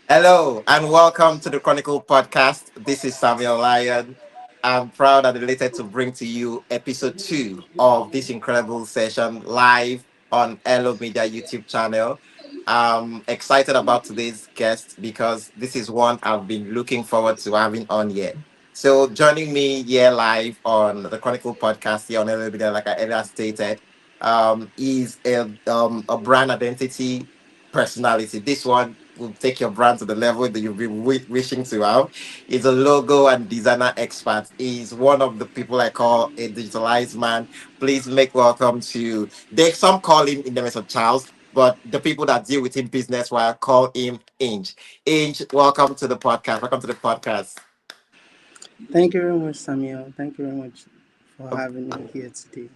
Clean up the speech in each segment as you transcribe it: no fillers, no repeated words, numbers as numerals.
Hello and welcome to the Chronicle podcast. This is Samuel Lyon. I'm proud and delighted to bring to you episode 2 of this incredible session live on Hello Media YouTube channel. I'm excited about today's guest because this is one I've been looking forward to having on here. So joining me here live on the Chronicle podcast here on Hello Media, like I earlier stated, is a brand identity personality. This one will take your brand to the level that you've been wishing to have. He's a logo and designer expert. He's one of the people I call a digitalized man. Please make welcome to. Some call him in the midst of Charles, but the people that deal with him business wise call him Inge. Inge, welcome to the podcast. Welcome to the podcast. Thank you very much, Samuel. Thank you very much for having me here today.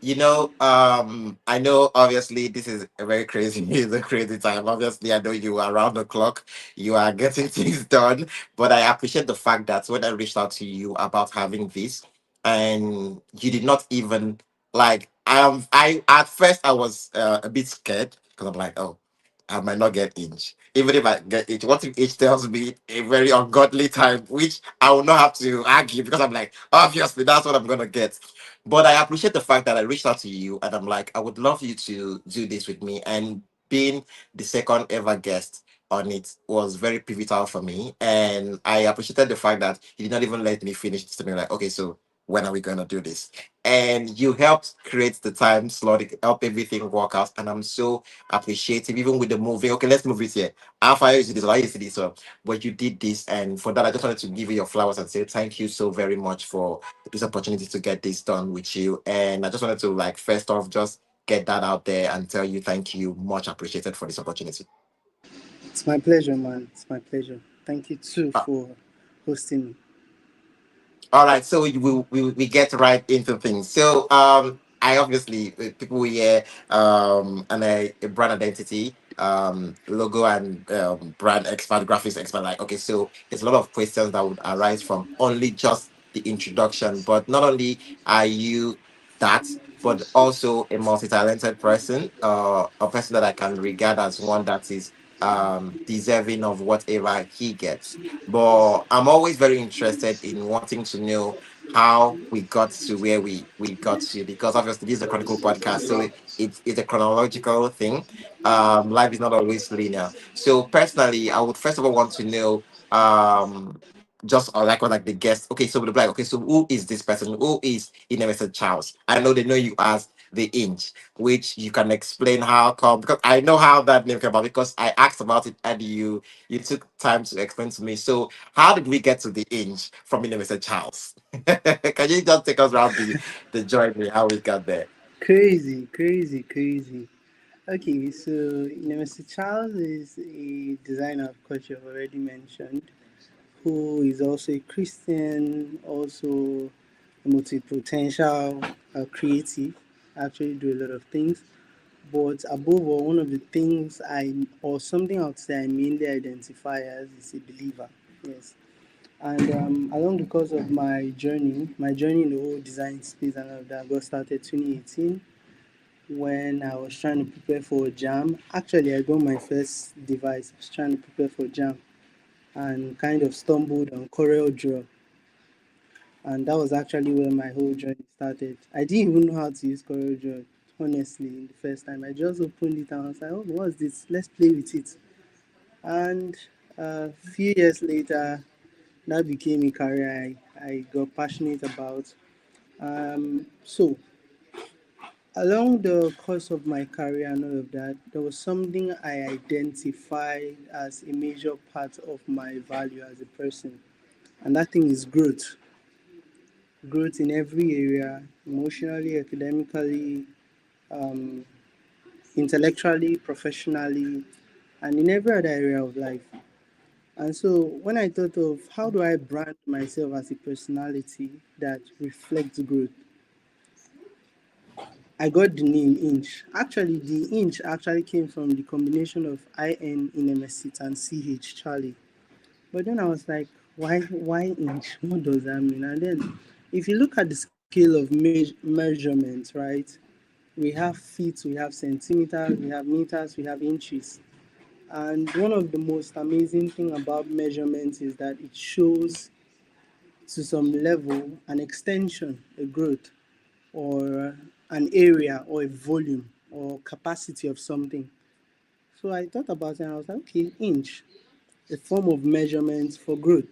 I know obviously this is a very crazy, it's a crazy time. Obviously, I know you are around the clock, you are getting things done, but I appreciate the fact that when I reached out to you about having this, and you did not even I at first I was a bit scared because I'm like, oh, I might not get Inch. Even if I get Inch, what if Inch tells me a very ungodly time, which I will not have to argue because I'm like, obviously that's what I'm gonna get. But I appreciate the fact that I reached out to you and I'm like, I would love you to do this with me. And being the second ever guest on it was very pivotal for me. And I appreciated the fact that you did not even let me finish to me like, okay, so when are we gonna do this? And you helped create the time slot, it help everything work out. And I'm so appreciative, even with the moving. Okay, let's move it here. Alpha, I used to this, or I used to this, but you did this. And for that, I just wanted to give you your flowers and say thank you so very much for this opportunity to get this done with you. And I just wanted to like first off just get that out there and tell you thank you, much appreciated for this opportunity. It's my pleasure, man. It's my pleasure. Thank you too Uh, for hosting me. all right, so we get right into things. So I obviously people here and a brand identity logo and brand expert graphics expert like okay, so there's a lot of questions that would arise from only just the introduction, but not only are you that, but also a multi-talented person, a person that I can regard as one that is deserving of whatever he gets. But I'm always very interested in wanting to know how we got to where we got to because obviously this is a chronicle podcast, so it's a chronological thing. Life is not always linear. So personally, I would first of all want to know just like the guest. Okay, so we'll be like, okay, so who is this person? Who is Innocent Charles? I know they know you as the Inch, which you can explain how come because I know how that name came about because I asked about it and you took time to explain to me. So how did we get to the Inch from Mr. Charles? Can you just take us around the journey, how we got there? Crazy, crazy, crazy. Okay, so Mr. Charles is a designer, of course, you've already mentioned, who is also a Christian, also a multi-potential creative. Actually, do a lot of things. But above all, one of the things or something I would say I mainly identify as is a believer. Yes. And along the course of my journey in the whole design space and all of that got started 2018 when I was trying to prepare for jam. Actually, I got my first device. I was trying to prepare for jam and kind of stumbled on Corel Draw. And that was actually where my whole journey started. I didn't even know how to use Corel Draw, honestly, the first time. I just opened it and I was like, oh, what's this? Let's play with it. And a few years later, that became a career I got passionate about. So, along the course of my career and all of that, there was something I identified as a major part of my value as a person, and that thing is growth. Growth in every area, emotionally, academically, um, intellectually, professionally, and in every other area of life. And so when I thought of how do I brand myself as a personality that reflects growth, I got the name Inch. Actually, the Inch actually came from the combination of IN in MSC and CH Charlie. But then I was like, why Inch? What does that mean? And then if you look at the scale of measurement, right? We have feet, we have centimeters, we have meters, we have inches. And one of the most amazing thing about measurements is that it shows to some level an extension, a growth, or an area or a volume or capacity of something. So I thought about it and I was like, okay, inch, a form of measurement for growth.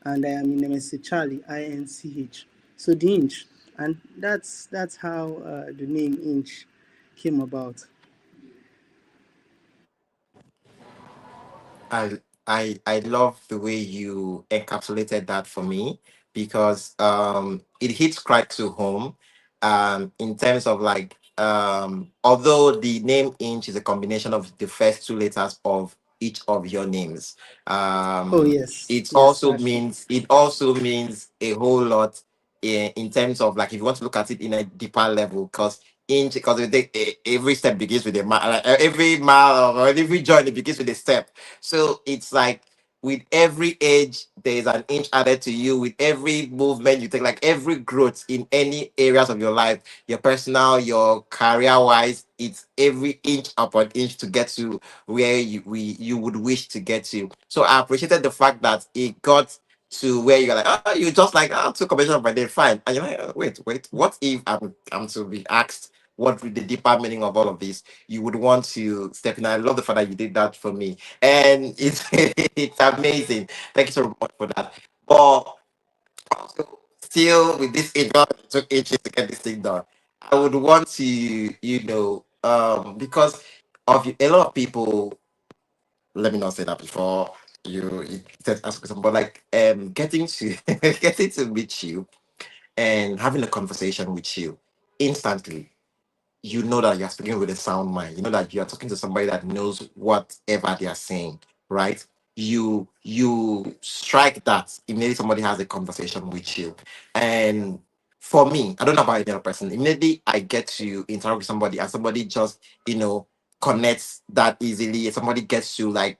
And I am in MSc Charlie, INCH. So the inch. And that's how the name inch came about. I love the way you encapsulated that for me because it hits right to home in terms of like although the name inch is a combination of the first two letters of each of your names, Oh yes, it yes, also that's true. means a whole lot in terms of like if you want to look at it in a deeper level because inch because every step begins with a mile like, every mile or every journey begins with a step, so it's like with every age, there's an inch added to you. With every movement you take, like every growth in any areas of your life, your personal, your career wise, it's every inch upon inch to get to where you would wish to get to. So I appreciated the fact that it got to where you're like, oh, you just like, oh, took a of my day, fine. And you're like, wait, what if I'm to be asked what would the deeper meaning of all of this? You would want to step in. I love the fact that you did that for me and it's it's amazing. Thank you so much for that. But also, still with this age, well, it took ages to get this thing done. I would want to, because a lot of people. Let me not say that before you said ask question, but like getting to getting to meet you and having a conversation with you instantly, you know that you're speaking with a sound mind. You know that you're talking to somebody that knows whatever they are saying, right? You strike that immediately somebody has a conversation with you. And for me, I don't know about any other person, immediately I get to interact with somebody and somebody just, connects that easily. Somebody gets to like,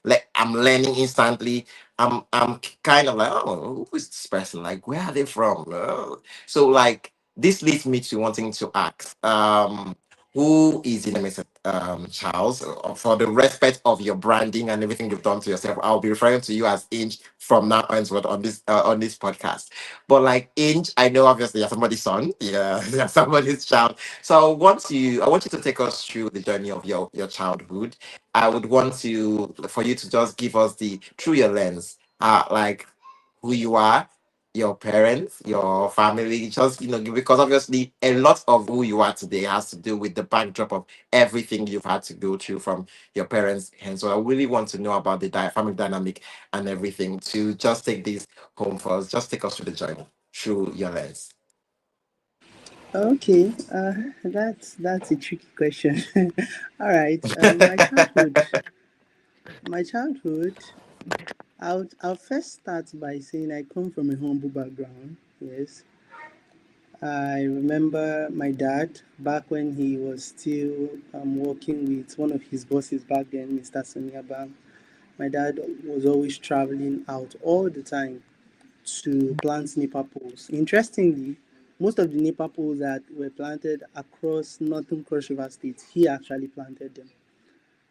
like I'm learning instantly. I'm kind of like, oh, who is this person? Like, where are they from? So like this leads me to wanting to ask, who is in a Charles, for the respect of your branding and everything you've done to yourself. I'll be referring to you as Inch from now onward on this podcast. But like Inch, I know obviously you're somebody's son, yeah, you're somebody's child. So I want you to take us through the journey of your childhood. I would want to for you to just give us the through your lens, like who you are, your parents, your family, just because obviously a lot of who you are today has to do with the backdrop of everything you've had to go through from your parents. And so I really want to know about the family dynamic and everything. To just take this home for us, just take us through the journey through your lens. Okay, that's a tricky question. All right, my childhood. I'll first start by saying I come from a humble background. Yes, I remember my dad back when he was still working with one of his bosses back then, Mr. Sanyaba. My dad was always traveling out all the time to plant Nipah poles. Interestingly, most of the Nipah poles that were planted across northern Cross River State, he actually planted them.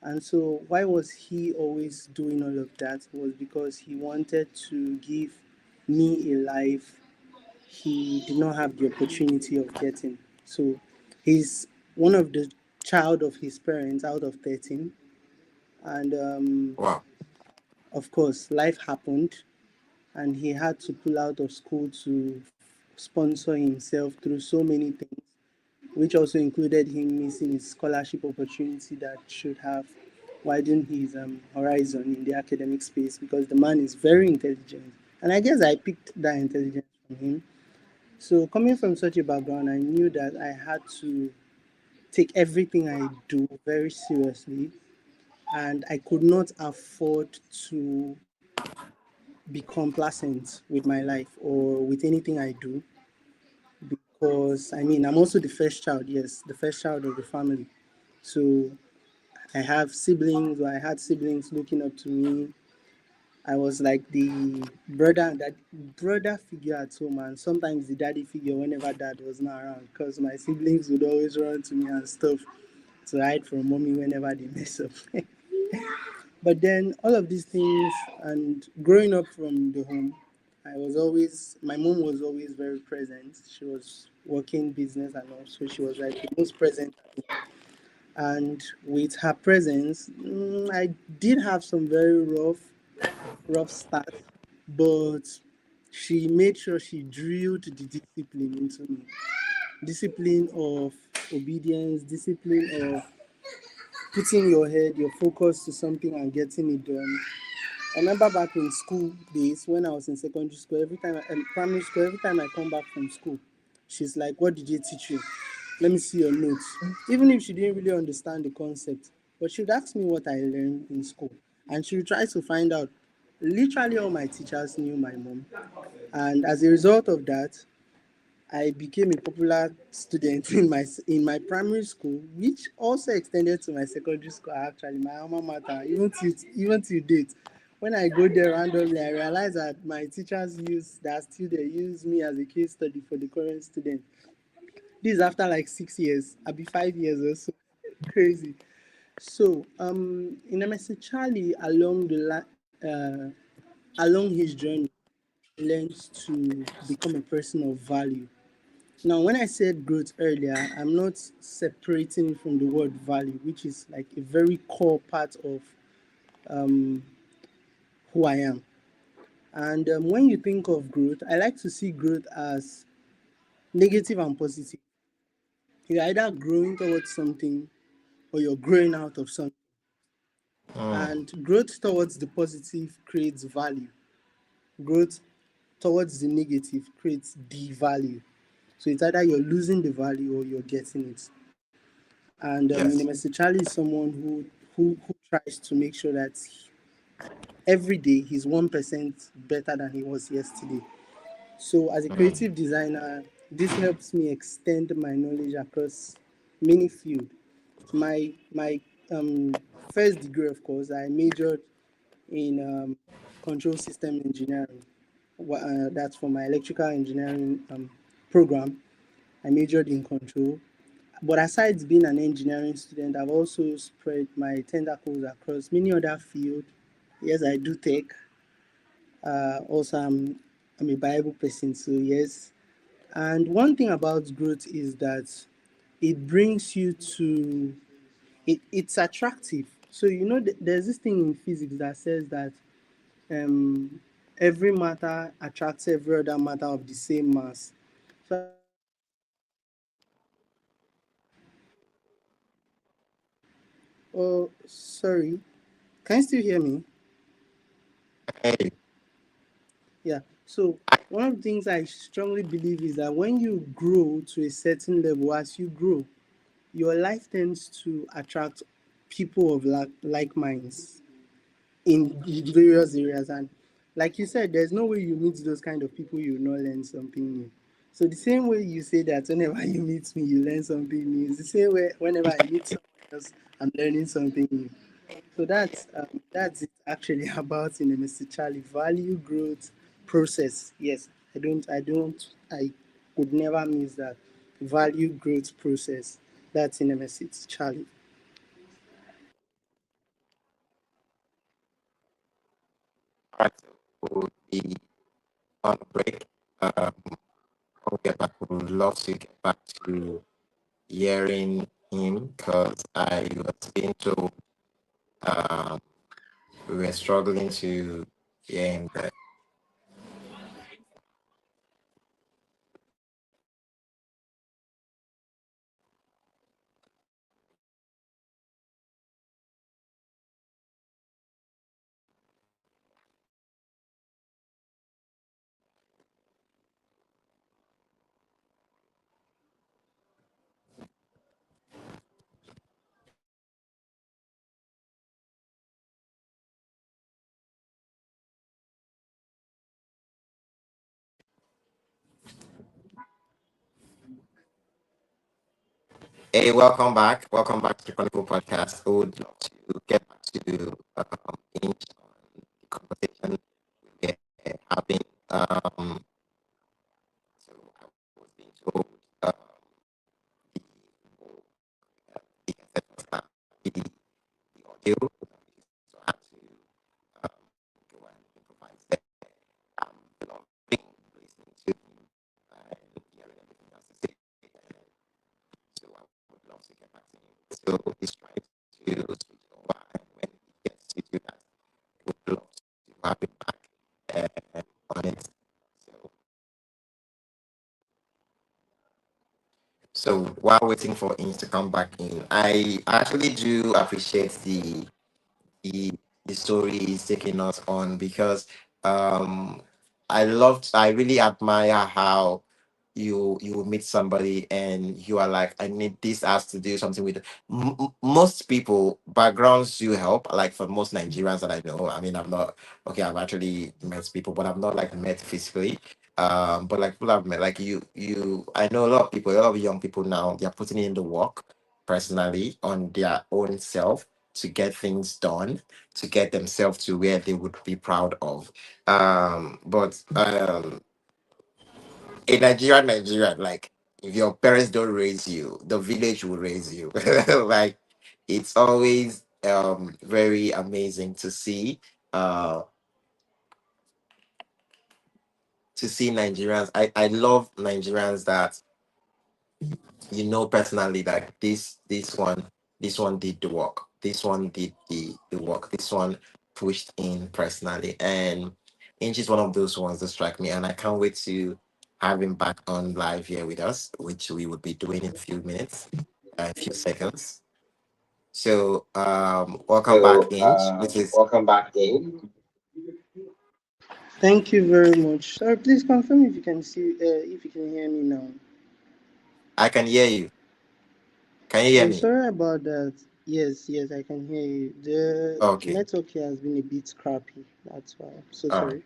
And so, why was he always doing all of that? Was because he wanted to give me a life he did not have the opportunity of getting. So, he's one of the child of his parents out of 13. And Wow. of course, life happened and he had to pull out of school to sponsor himself through so many things, which also included him missing his scholarship opportunity that should have widened his horizon in the academic space because the man is very intelligent. And I guess I picked that intelligence from him. So, coming from such a background, I knew that I had to take everything I do very seriously and I could not afford to be complacent with my life or with anything I do because I mean I'm also the first child, yes, the first child of the family. So I have siblings or I had siblings looking up to me. I was like the brother figure at home and sometimes the daddy figure whenever dad was not around because my siblings would always run to me and stuff to hide from mommy whenever they mess up. But then all of these things, and growing up from the home, my mom was always very present. She was working business and also she was like the most present at home. And with her presence, I did have some very rough start, but she made sure she drilled the discipline into me. Discipline of obedience, discipline of putting your head, your focus to something and getting it done. I remember back in school days when I was in secondary school, primary school, every time I come back from school, she's like, "What did they teach you? Let me see your notes." Even if she didn't really understand the concept, but she would ask me what I learned in school. And she would try to find out. Literally, all my teachers knew my mom. And as a result of that, I became a popular student in my primary school, which also extended to my secondary school. Actually, my alma mater, even till date. When I go there randomly, I realize that my teachers use me as a case study for the current student. This is after like 6 years, I'll be 5 years or so. Crazy. So, in MSc Charlie, along his journey, learns to become a person of value. Now, when I said growth earlier, I'm not separating it from the word value, which is like a very core part of um, who I am. And when you think of growth, I like to see growth as negative and positive. You're either growing towards something or you're growing out of something. Mm, And growth towards the positive creates value. Growth towards the negative creates devalue. So it's either you're losing the value or you're getting it. And yes. Mr. Charlie is someone who tries to make sure that every day he's 1% better than he was yesterday. So as a Mm, creative designer, this helps me extend my knowledge across many fields. My first degree, of course, I majored in control system engineering. That's for my electrical engineering program. I majored in control. But aside being an engineering student, I've also spread my tentacles across many other fields. Yes, I do tech. Also, I'm a Bible person, so yes. And one thing about growth is that it brings you to it's attractive. So there's this thing in physics that says that um, every matter attracts every other matter of the same mass. So as a creative designer, oh sorry, can you still hear me? hey, Yeah. So one of the things I strongly believe is that when you grow to a certain level, as you grow, your life tends to attract people of like minds in various areas. And like you said, there's no way you meet those kind of people you will not learn something new. So the same way you say that whenever you meet me, you learn something new. It's the same way whenever I meet someone else, I'm learning something new. So that's it actually about in Mr. Charlie value growth process. Yes, I could never miss that value growth process. That's in MSc Charlie. all right. So we'll be on a break. Um, when we get back, we would love to get back to hearing him because I was being told um, we were struggling to hear him there. Hey, welcome back. Welcome back to the Chronicle podcast. I would love to get back to Inch on the conversation we're having. So I was being told the, the cassette was not the audio. is trying to switch over, and when it gets to do that, we would love to have him back on it. So, so while waiting for him to come back in, I actually do appreciate the the story is taking us on because um I really admire how you will meet somebody and you are like, I need this has to do something with it. Most people backgrounds do help, like for most Nigerians that I know. I mean, I'm not okay, I've actually met people, but I'm not like met physically. But like people I've met, like you I know a lot of people, a lot of young people now, they're putting in the work personally on their own self to get things done, to get themselves to where they would be proud of. But in Nigeria, like if your parents don't raise you, the village will raise you. Like it's always very amazing uh to see Nigerians. I love Nigerians that you know personally that this one did the work, this one did the work, this one pushed in personally, and Inch is one of those ones that strike me, and I can't wait to have him back on live here with us, which we would be doing in a few minutes, a few seconds. So welcome back, So, Inch. This is welcome back, Dave. Thank you very much. Sir, please confirm if you can see, if you can hear me now. I can hear you. Can you hear Oh, me? sorry about that. Yes, yes, I can hear you. The Okay. network here has been a bit crappy. That's why. I'm so All right. sorry.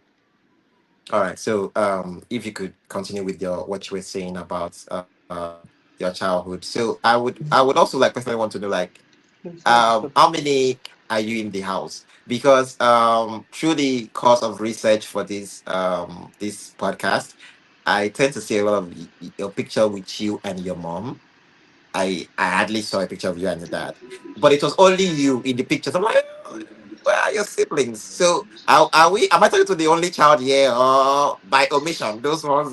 All right. So, if you could continue with your what you were saying about your childhood. So, I would also like personally want to know like That's not how disturbing. many are you in the house? Because through the course of research for this podcast, I tend to see a lot of your picture with you and your mom. I hardly saw a picture of you and your dad, but it was only you in the pictures. I'm like, "Oh, where are your siblings?" So are we? Am I talking to the only child here, or by omission? Those ones.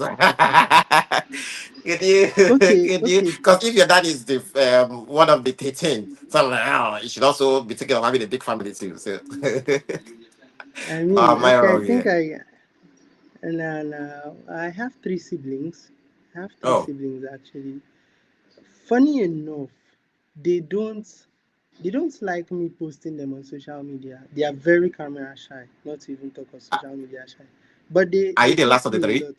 Could you? Okay, Could you? okay. Because if your dad is the one of the 13, so I'm like, oh, you should also be thinking of having a big family too. So, I mean, am I okay, I wrong think here? I have three siblings. I have three Oh, siblings actually. Funny enough, they don't they don't like me posting them on social media. They are very camera shy, not to even talk of social media shy. But they are they you the last post of the me a three? lot.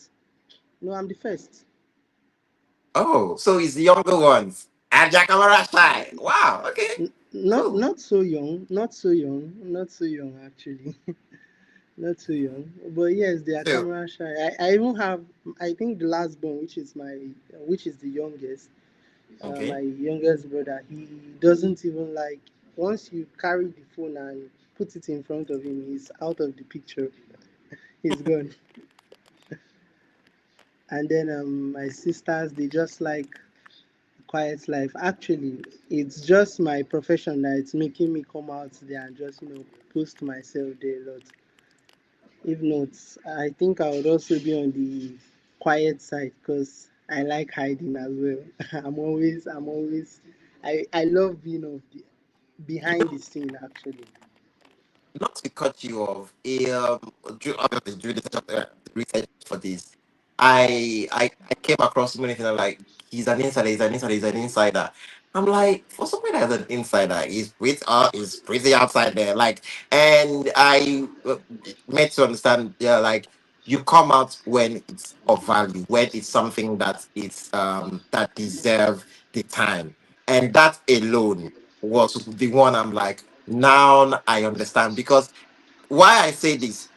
No, I'm the first. Oh, so it's the younger ones. And Jackamara shy. Wow. Okay. Not Cool. not so young, not so young, not so young actually. Not too young, but yes, they are So camera shy. I even have, I think the last born, which is the youngest, my okay. youngest brother. He doesn't even like, once you carry the phone and put it in front of him, he's out of the picture. He's gone. And then my sisters, they just like quiet life. Actually, it's just my profession that it's making me come out there and just post myself there a lot. If not, I think I would also be on the quiet side because I like hiding as well. I love being of the You behind know, the scene actually. not to cut you off, obviously during the research for this, I came across so many things. I'm like, he's an insider, he's an insider, he's an insider. I'm like, for somebody that's an insider, he's pretty outside there. Like, and I made to understand, yeah, like you come out when it's of value, when it's something that it's that deserve the time, and that alone was the one I'm like, now I understand because why I say this,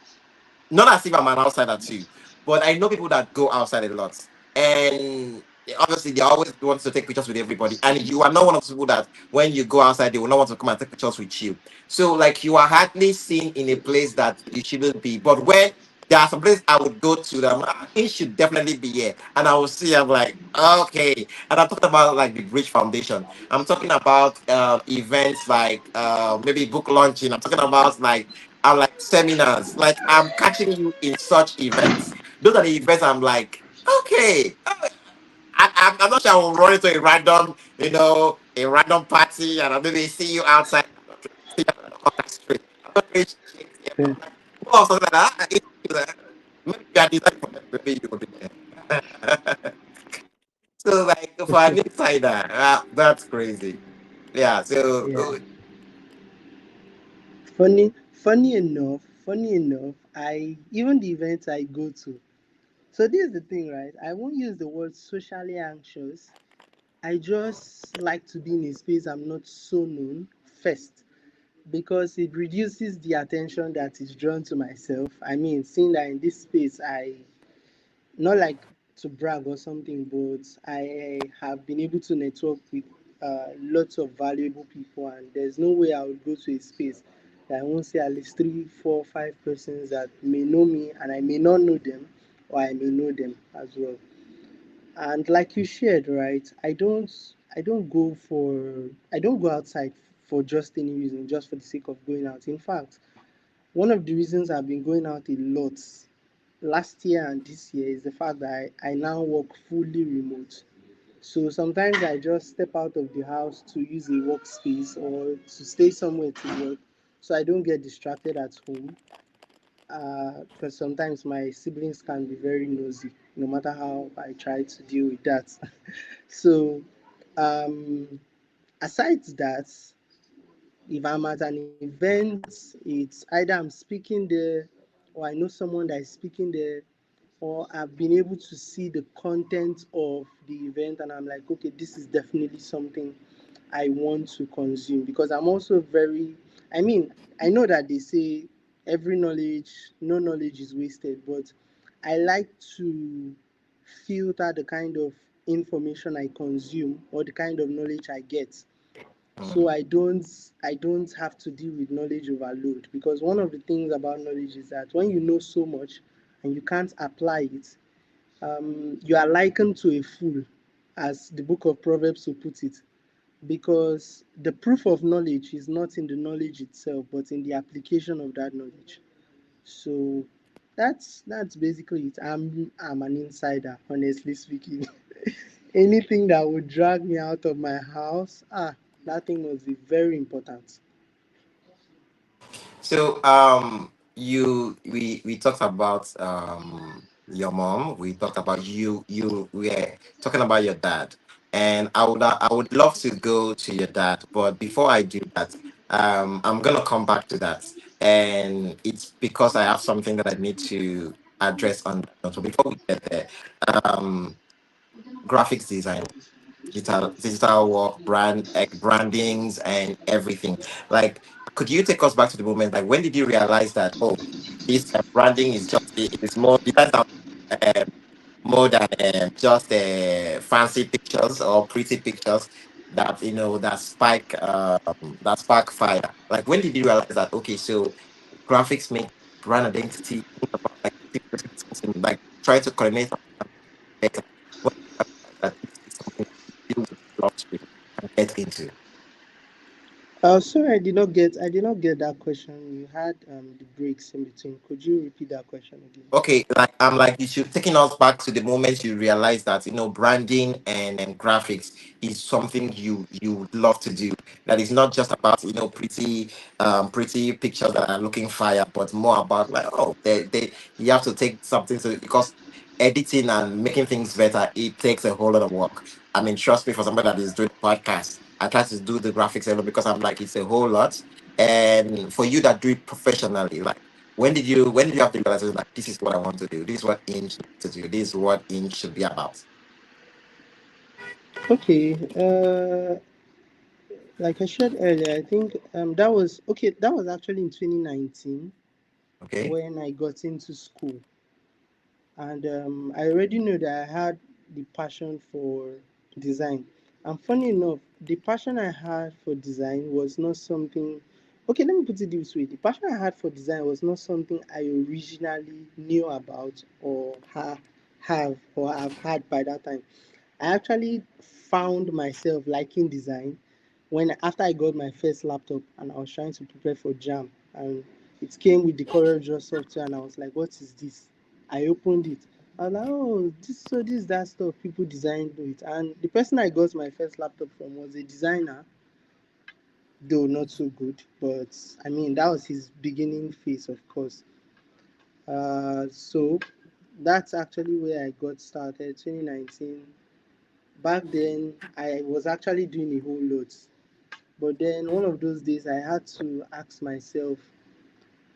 not as if I'm an outsider too, but I know people that go outside a lot. And obviously, they always want to take pictures with everybody. And you are not one of those people that when you go outside, they will not want to come and take pictures with you. So, like, you are hardly seen in a place that you shouldn't be. But when there are some places I would go to that it should definitely be here. And I will see, I'm like, okay. And I'm talking about like the Bridge Foundation. I'm talking about events like maybe book launching. I'm talking about like seminars. Like I'm catching you in such events. Those are the events I'm like, okay, I'm not sure I will run into a random, a random party, and I'll maybe see you outside. See you on the street. I'm not really shit, Yeah. like, or something like that. Maybe you are designed for them. Maybe you will be there. So, like, for an insider, that's crazy. Yeah. So, Yeah. Funny enough, I even the events I go to. So this is the thing, right? I won't use the word socially anxious. I just like to be in a space I'm not so known first because it reduces the attention that is drawn to myself. I mean, seeing that in this space, I not like to brag or something, but I have been able to network with lots of valuable people, and there's no way I would go to a space that I won't see at least three, four, five persons that may know me, and I may not know them, or I may know them as well. And like you shared, right? I don't go outside for just any reason, just for the sake of going out. In fact, one of the reasons I've been going out a lot last year and this year is the fact that I now work fully remote. So sometimes I just step out of the house to use a workspace or to stay somewhere to work so I don't get distracted at home. Because sometimes my siblings can be very nosy, no matter how I try to deal with that. So, um, aside that, if I'm at an event, it's either I'm speaking there or I know someone that is speaking there, or I've been able to see the content of the event and I'm like, okay, this is definitely something I want to consume because I'm also very, I mean, I know that they say every knowledge, no knowledge is wasted, but I like to filter the kind of information I consume or the kind of knowledge I get so mm, I don't have to deal with knowledge overload because one of the things about knowledge is that when you know so much and you can't apply it, you are likened to a fool, as the book of Proverbs will put it, because the proof of knowledge is not in the knowledge itself but in the application of that knowledge. So that's basically it. I'm an insider, honestly speaking. Anything that would drag me out of my house, that thing must be very important. So, we talked about your mom. We talked about you. We were talking about your dad, and I would love to go to your dad, but before I do that, I'm gonna come back to that, and it's because I have something that I need to address on that. So before we get there, um, graphics design, digital work, brandings, and everything. Like, could you take us back to the moment? Like, when did you realize that, oh, this branding is just it is more depends on more than just fancy pictures or pretty pictures that that spark fire. Like, when did you realize that? Okay, so graphics make brand identity. Think about like something, like try to coordinate better. When did you realize that this is something you would love to and get into? Sorry, I did not get that question. You had the breaks in between. Could you repeat that question again? Okay, like I'm like you should taking us back to the moment you realize that branding and graphics is something you would love to do. That is not just about pretty pictures that are looking fire, but more about like, oh, they you have to take something to, because editing and making things better, it takes a whole lot of work. I mean, trust me, for somebody that is doing a podcast, I try to do the graphics a lot because I'm like, it's a whole lot. And for you that do it professionally, like, when did you have to realize like, this is what I want to do? This is what Inch to do. This is what Inch should be about. Okay. Like I shared earlier, I think that was actually in 2019 Okay. when I got into school, and I already knew that I had the passion for design. And funny enough, the passion I had for design was not something. Okay, let me put it this way: the passion I had for design was not something I originally knew about or have or have had by that time. I actually found myself liking design when after I got my first laptop and I was trying to prepare for jam and it came with the CorelDRAW software and I was like, what is this? I opened it I was like, oh, this that stuff people designed with. And the person I got my first laptop from was a designer, though not so good. But I mean, that was his beginning phase, of course. So that's actually where I got started, 2019. Back then, I was actually doing a whole lot. But then one of those days, I had to ask myself,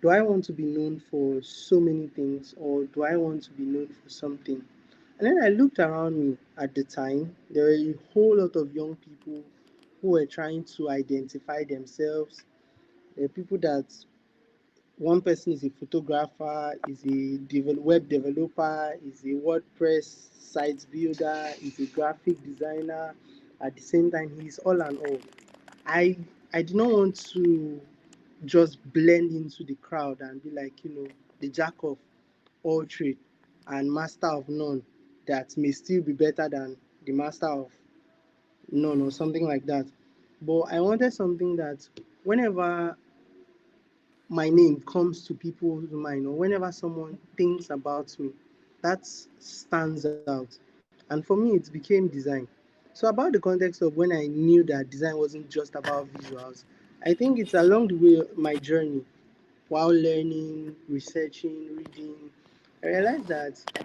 do I want to be known for so many things, or do I want to be known for something? And then I looked around me at the time. There were a whole lot of young people who were trying to identify themselves. There are people that one person is a photographer, is a web developer, is a WordPress site builder, is a graphic designer. At the same time, he's all and all. I I did not want to just blend into the crowd and be like, the jack of all trade and master of none that may still be better than the master of none or something like that. But I wanted something that whenever my name comes to people's mind or whenever someone thinks about me, that stands out. And for me, it became design. So, about the context of when I knew that design wasn't just about visuals, I think it's along the way my journey while learning, researching, reading. I realized that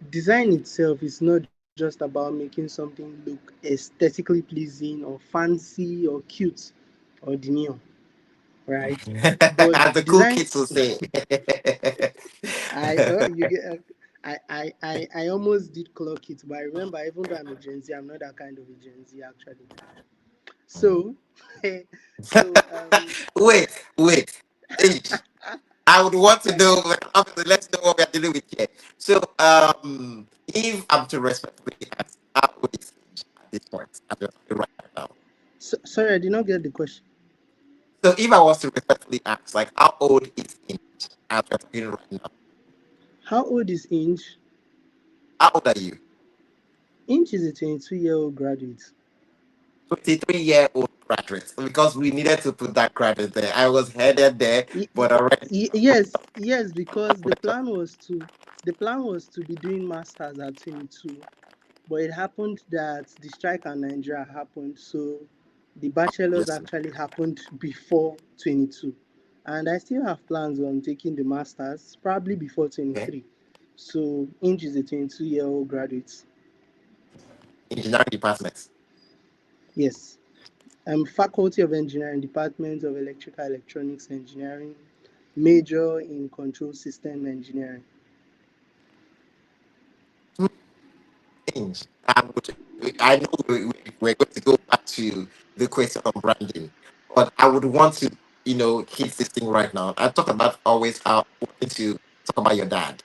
design itself is not just about making something look aesthetically pleasing or fancy or cute or demure, right? But As the cool design, kids will say. you get, I almost did clock it, but I remember even though I'm a Gen Z, I'm not that kind of a Gen Z actually. So, Wait. Age. I would want to know. Obviously, let's know what we are dealing with here. So, if I'm to respectfully ask, how old is age at this point? At the right now. sorry, I did not get the question. So, if I was to respectfully ask, like, how old is age as we're talking right now? How old is Inch? How old are you? Inch is a 22-year-old graduate. 23-year-old graduate. Because we needed to put that graduate there. I was headed there, but already. Yes, because the plan was to be doing masters at 22, but it happened that the strike in Nigeria happened, so the bachelors Obviously. actually happened before 22, and I still have plans on taking the masters probably before Okay. 23. So Inge is a 22-year-old graduate. Engineering department. Yes, I'm faculty of engineering, department of electrical electronics engineering, major in control system engineering. Change. I know we're going to go back to the question of branding, but I would want to, hit this thing right now. I talk about always wanting to talk about your dad,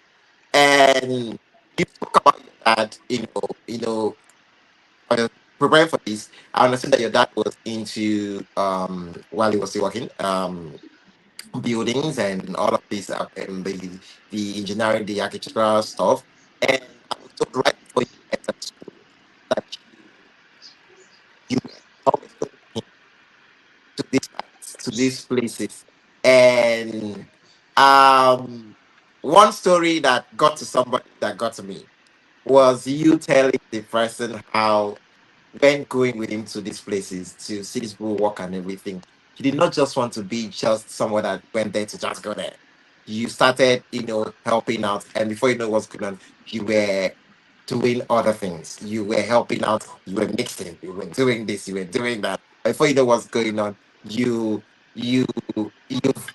and you spoke about your dad. Uh, preparing for this, I understand that your dad was into while he was still working buildings and all of this the engineering, the architectural stuff, and I was told right before you entered school that you were always following him to these sites, to these places. And um one story that got to somebody that got to me was you telling the person how when going with him to these places to see these people work and everything, you did not just want to be just someone that went there to just go there. You started, helping out, and before you know what's going on, you were doing other things. You were helping out, you were mixing, you were doing this, you were doing that. Before you know what's going on, you you've been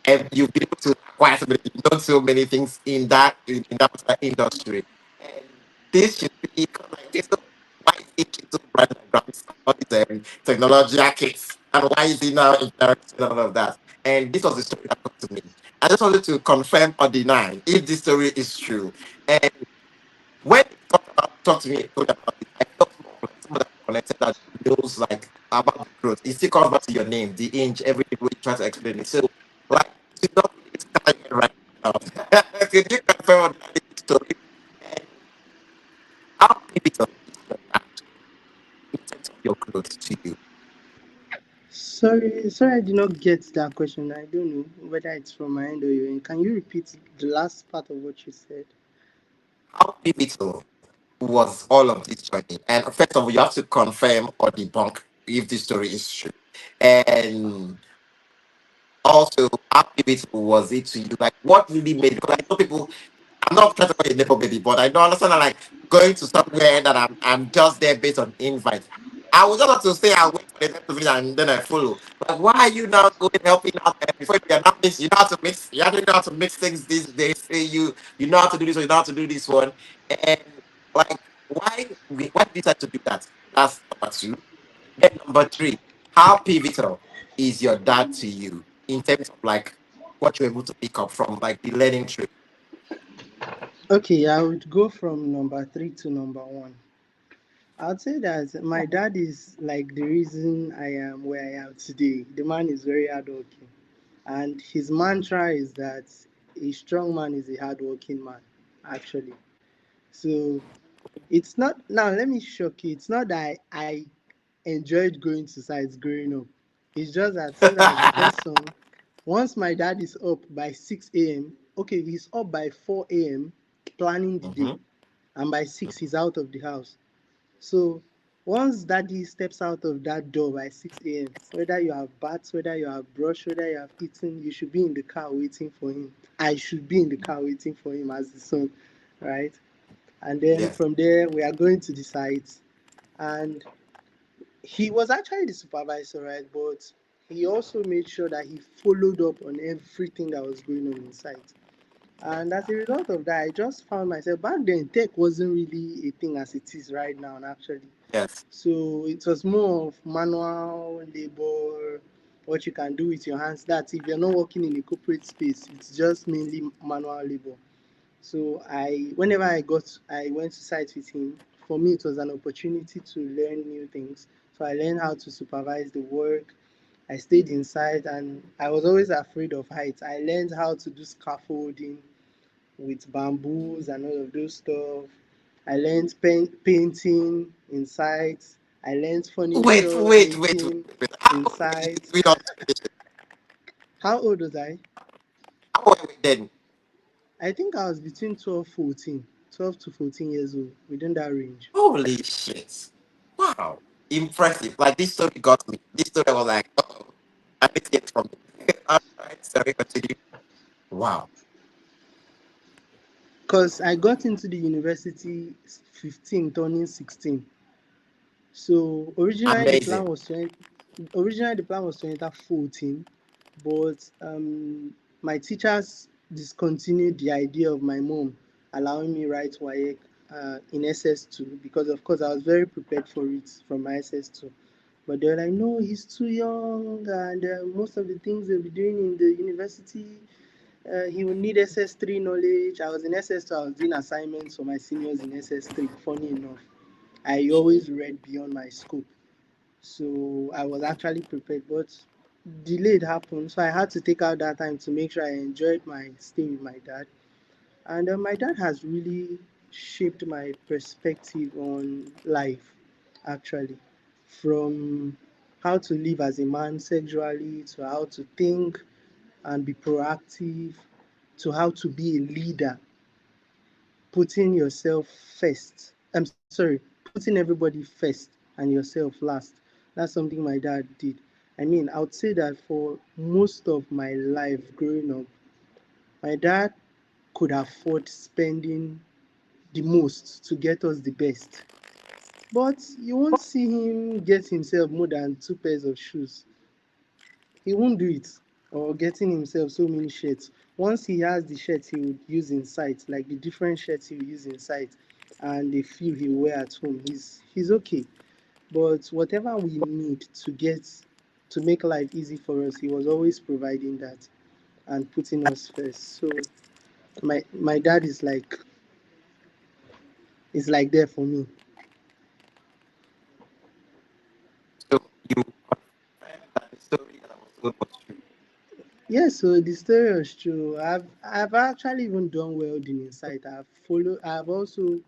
able to acquire so many, so many things in that particular industry. And this should be like this. So why is it so bright and graphics, all these technology kits, and why is he now interacting and all of that? And this was the story that got to me. I just wanted to confirm or deny if this story is true. And when he talked to me and told about it, I felt more like someone that connected that knows like about the growth. It still comes back to your name, the inch, everything we try to explain it. So like it's not it's kind of right now. Could you confirm on that story? And how pivotal is your dad in terms of your growth to you? Sorry, I did not get that question. I don't know whether it's from my end or your end. Can you repeat the last part of what you said? how pivotal was all of this journey? And first of all, you have to confirm or debunk if this story is true. And also, how pivotal was it to you? Like, what really made? Because I know people. I'm not trying to call you a nepo baby, but I don't understand that, like, going to somewhere that I'm just there based on invite. I was just about to say I wait for the next video and then I follow. But why are you now going helping out there before you are not mix? You know how to mix. You actually know how to mix things these days. Say you know how to do this one. You know how to do this one. And like, why did you decide to do that? That's number two. Then number three, how pivotal is your dad to you in terms of like what you're able to pick up from like the learning trip? Okay, I would go from number three to number one. I'd say that my dad is like the reason I am where I am today. The man is very hardworking, and his mantra is that a strong man is a hardworking man, actually. So it's not now. Let me shock you. It's not that I enjoyed going to sites growing up. It's just that since I was the first son, once my dad is up by 6 a.m., okay, he's up by 4 a.m. planning the day, Hmm. and by 6 he's out of the house. So once daddy steps out of that door by 6 a.m., whether you have baths, whether you have brushed, whether you have eaten, you should be in the car waiting for him. I should be in the car waiting for him as the son, right? And then Yes. from there, we are going to the site. And he was actually the supervisor, right? But he also made sure that he followed up on everything that was going on inside. And as a result of that, I just found myself back then, tech wasn't really a thing as it is right now, actually. Yes. So it was more of manual labor, what you can do with your hands. That if you're not working in a corporate space, it's just mainly manual labor. So whenever I went to site with him. For me, it was an opportunity to learn new things. So I learned how to supervise the work. I stayed inside, and I was always afraid of heights. I learned how to do scaffolding with bamboos and all of those stuff. I learned painting inside. I learned Wait, furniture wait, wait, wait, making wait. How old were you? inside. We don't. How old was I? How old were you then? I think I was between 12 to 14 years old, within that range. Holy shit! Wow, impressive. Like this story got me. This story was like, oh, I need to get from it. All right, sorry, continue. Wow, Because I got into the university 15, turning 16. So amazing. originally the plan was to enter 14, but my teachers discontinued the idea of my mom allowing me write WAEC in SS2 because of course I was very prepared for it from my SS2. But they were like, no, he's too young, and most of the things they'll be doing in the university, he will need SS3 knowledge. I was in SS2, I was doing assignments for my seniors in SS3. Funny enough, I always read beyond my scope. So I was actually prepared, but delayed happened. So I had to take out that time to make sure I enjoyed my stay with my dad. And my dad has really shaped my perspective on life, actually, from how to live as a man sexually to how to think and be proactive to how to be a leader, putting yourself first. I'm sorry, putting everybody first and yourself last. That's something my dad did. I mean, I would say that for most of my life growing up, my dad could afford spending the most to get us the best. But you won't see him get himself more than two pairs of shoes. He won't do it. Or getting himself so many shirts. Once he has the shirts he would use in sight, like the different shirts he will use in sight, and the few he will wear at home, he's okay. But whatever we need to make life easy for us, he was always providing that and putting us first. So my dad is like there for me. So you confirm that the story that I was told was true. Yes, so the story was true. I've actually even done welding inside. I've also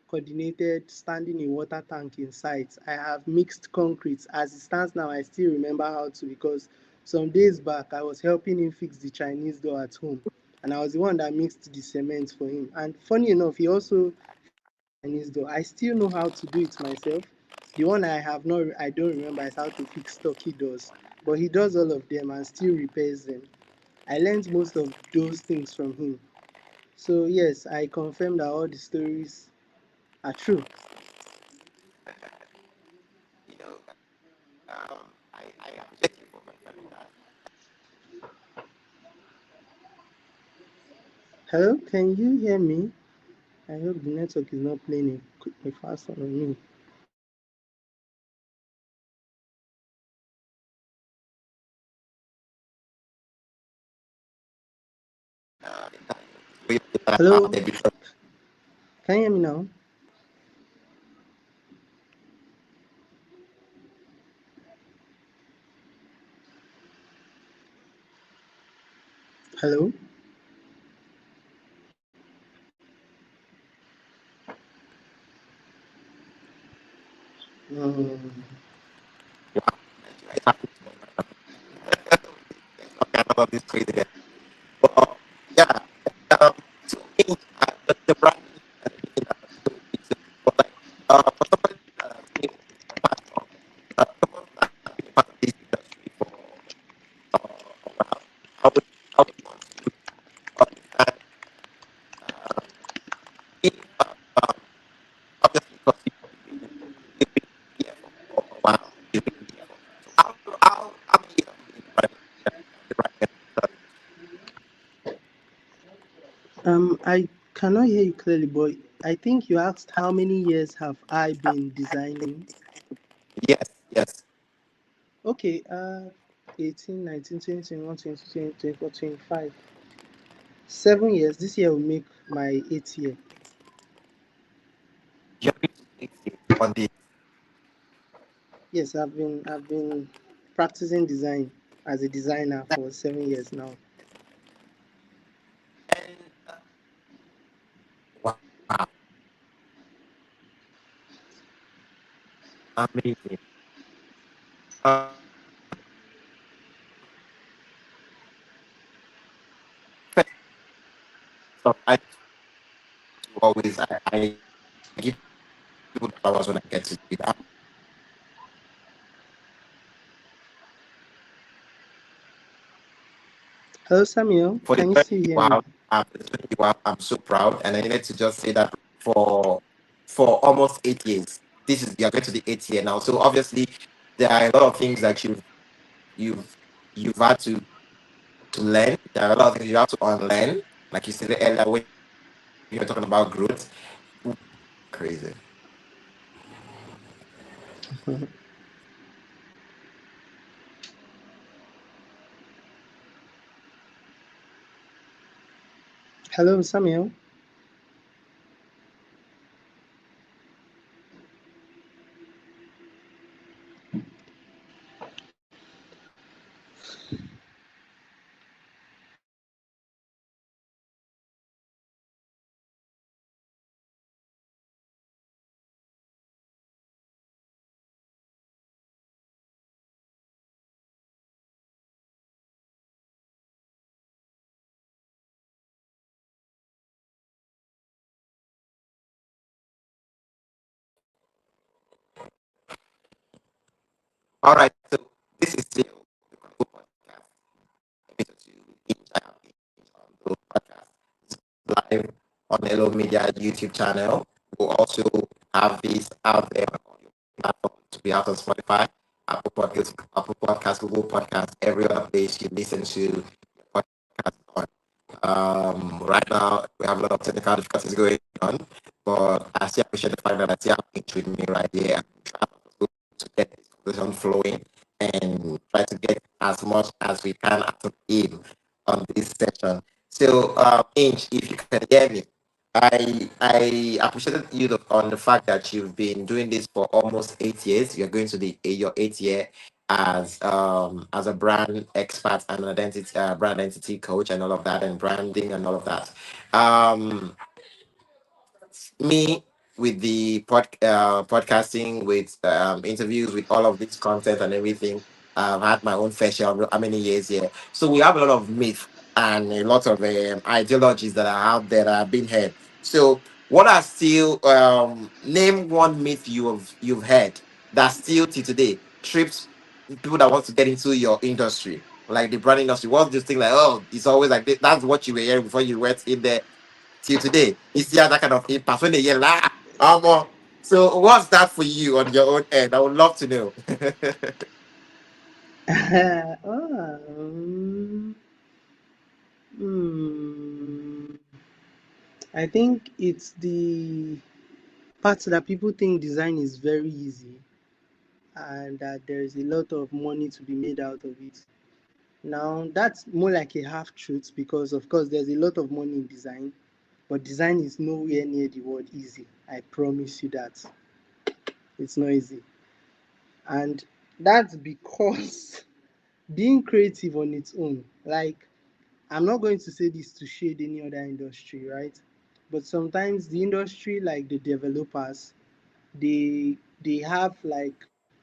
coordinated standing a water tank inside. I have mixed concrete. As it stands now, I still remember how to because some days back I was helping him fix the Chinese door at home and I was the one that mixed the cement for him. And funny enough, he also fixed the Chinese door. I still know how to do it myself. The one I don't remember is how to fix stocky doors, but he does all of them and still repairs them. I learned most of those things from him. So yes, I confirm that all the stories are true. I appreciate you for confirming that. Hello, can you hear me? I hope the network is not playing a fast one on me. We Hello, a bit. can you hear me now? Hello. Um, It happens all of this crazy. But yeah, to me, the branding and everything that has to do with it. But like, for somebody that has been a part of, someone that has been a part of this industry for a while, I would want to understand if, obviously, because you've been here for a while, you've been here for, so how many years have you been in the branding industry? I cannot hear you clearly, but I think you asked how many years have I been designing. Yes, yes. Okay, 18, 19, 20, 21, 22, 23, 24, 25. 7 years. This year will make my 8th year. You're going to 8 years on this. Yes, I've been practicing design as a designer for 7 years now. And wow, amazing. First off, I to always I give people the flowers when I get to do that. Hello, Samuel. For the Can you journey still you hear me? have, the journey you have, I'm so proud, and I needed to just say that for for almost 8 years. This is you're going to the 8th year now. So obviously, there are a lot of things that you've you've had to learn. There are a lot of things you have to unlearn. Like you said earlier when you were talking about growth. Crazy. Hello, Samuel. All right. So this is still the Chronicle podcast. Episode 2. I have on the podcast. It's live on Hello Media YouTube channel. We'll also have this out there on audio platform to be out on Spotify, Apple Podcast, Google Podcast, every other place you listen to your podcast on. Right now we have a lot of technical difficulties going on, but I still appreciate the fact that I still have Mitch with me right here. I'm trying to get this conversation flowing and try to get as much as we can out of him on this session. So, Inch, if you can hear me, I appreciated you on the fact that you've been doing this for almost 8 years. You're going to the your 8th year as a brand expert and identity brand identity coach and all of that and branding and all of that. Um, me with the podcasting with interviews with all of this content and everything. I've had my own fair share of how many years here. So we have a lot of myth. and a lot of ideologies that are out there that are being heard. So, what are still name one myth you've heard that still till today trips people that want to get into your industry, like the brand industry? What's this thing like? Oh, it's always like this. That's what you were hearing before you went in there till today. You still have that kind of impact when they hear la. So, what's that for you on your own end? I would love to know. um, hmm, I think it's the part that people think design is very easy and that there's a lot of money to be made out of it. Now, that's more like a half truth because, of course, there's a lot of money in design, but design is nowhere near the word easy. I promise you that it's not easy. And that's because being creative on its own, like, I'm not going to say this to shade any other industry, right? But sometimes the industry, like the developers, they have like,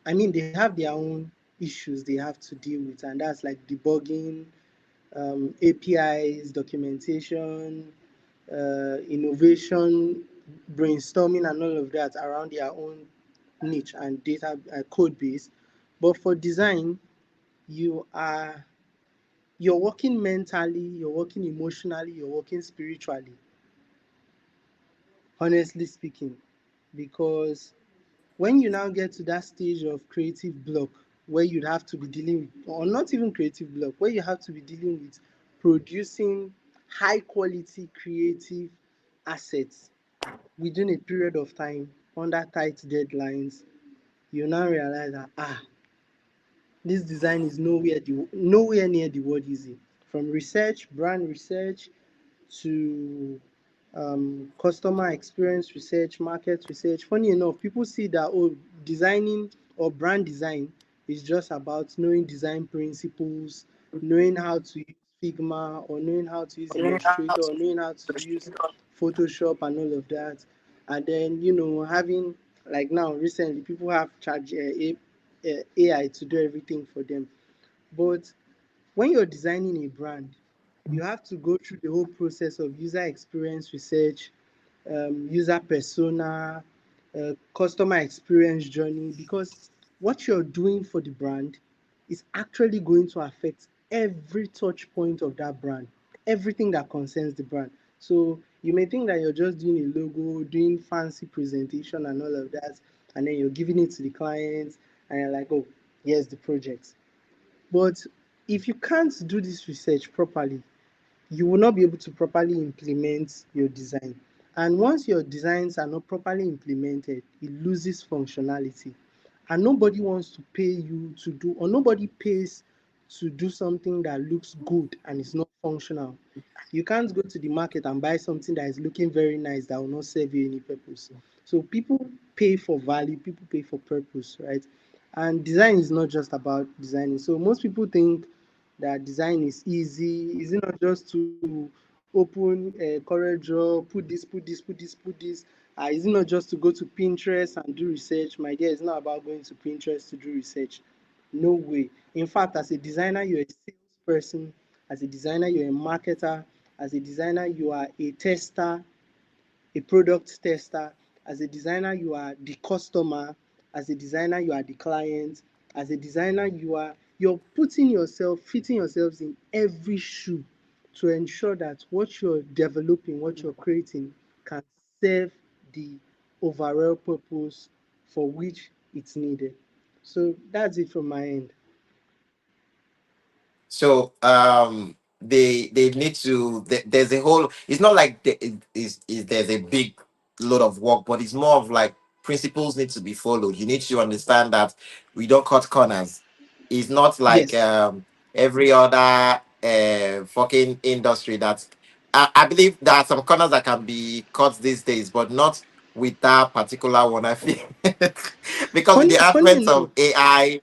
I mean, they have their own issues they have to deal with, and that's like debugging, APIs, documentation, innovation, brainstorming, and all of that around their own niche and data code base. But for design, you are you're working mentally, you're working emotionally, you're working spiritually, honestly speaking, because when you now get to that stage of creative block where you'd have to be dealing with, or not even creative block, where you have to be dealing with producing high quality creative assets within a period of time under tight deadlines, you now realize that this design is nowhere near the word easy. From research, brand research, to customer experience research, market research. Funny enough, people see that designing or brand design is just about knowing design principles, knowing how to use Figma, or knowing how to use Illustrator, or knowing how to use Photoshop and all of that. And then, having, like, now recently people have charged AI to do everything for them. But when you're designing a brand, you have to go through the whole process of user experience research, user persona, customer experience journey, because what you're doing for the brand is actually going to affect every touch point of that brand, everything that concerns the brand. So you may think that you're just doing a logo, doing fancy presentation and all of that, and then you're giving it to the clients, and you're like, oh, here's the project. But if you can't do this research properly, you will not be able to properly implement your design. And once your designs are not properly implemented, it loses functionality. And nobody wants to pay you to do, or nobody pays to do something that looks good and is not functional. You can't go to the market and buy something that is looking very nice that will not serve you any purpose. So people pay for value, people pay for purpose, right? And design is not just about designing. So most people think that design is easy. Is it not just to open a Corel Draw, put this, put this, put this, put this? Is it not just to go to Pinterest and do research? My dear, it's not about going to Pinterest to do research. No way. In fact, as a designer, you're a salesperson. As a designer, you're a marketer. As a designer, you are a tester, a product tester. As a designer, you are the customer. As a designer, you are the client. As a designer, you're putting yourself, fitting yourselves in every shoe to ensure that what you're developing, what you're creating, can serve the overall purpose for which it's needed. So that's it from my end. So they need to there's a whole, it's not like there's a big load of work, but it's more of like principles need to be followed. You need to understand that we don't cut corners. It's not like Yes. every other fucking industry that I believe there are some corners that can be cut these days, but not with that particular one, I feel. Because with Funny, the funny advent of enough, AI.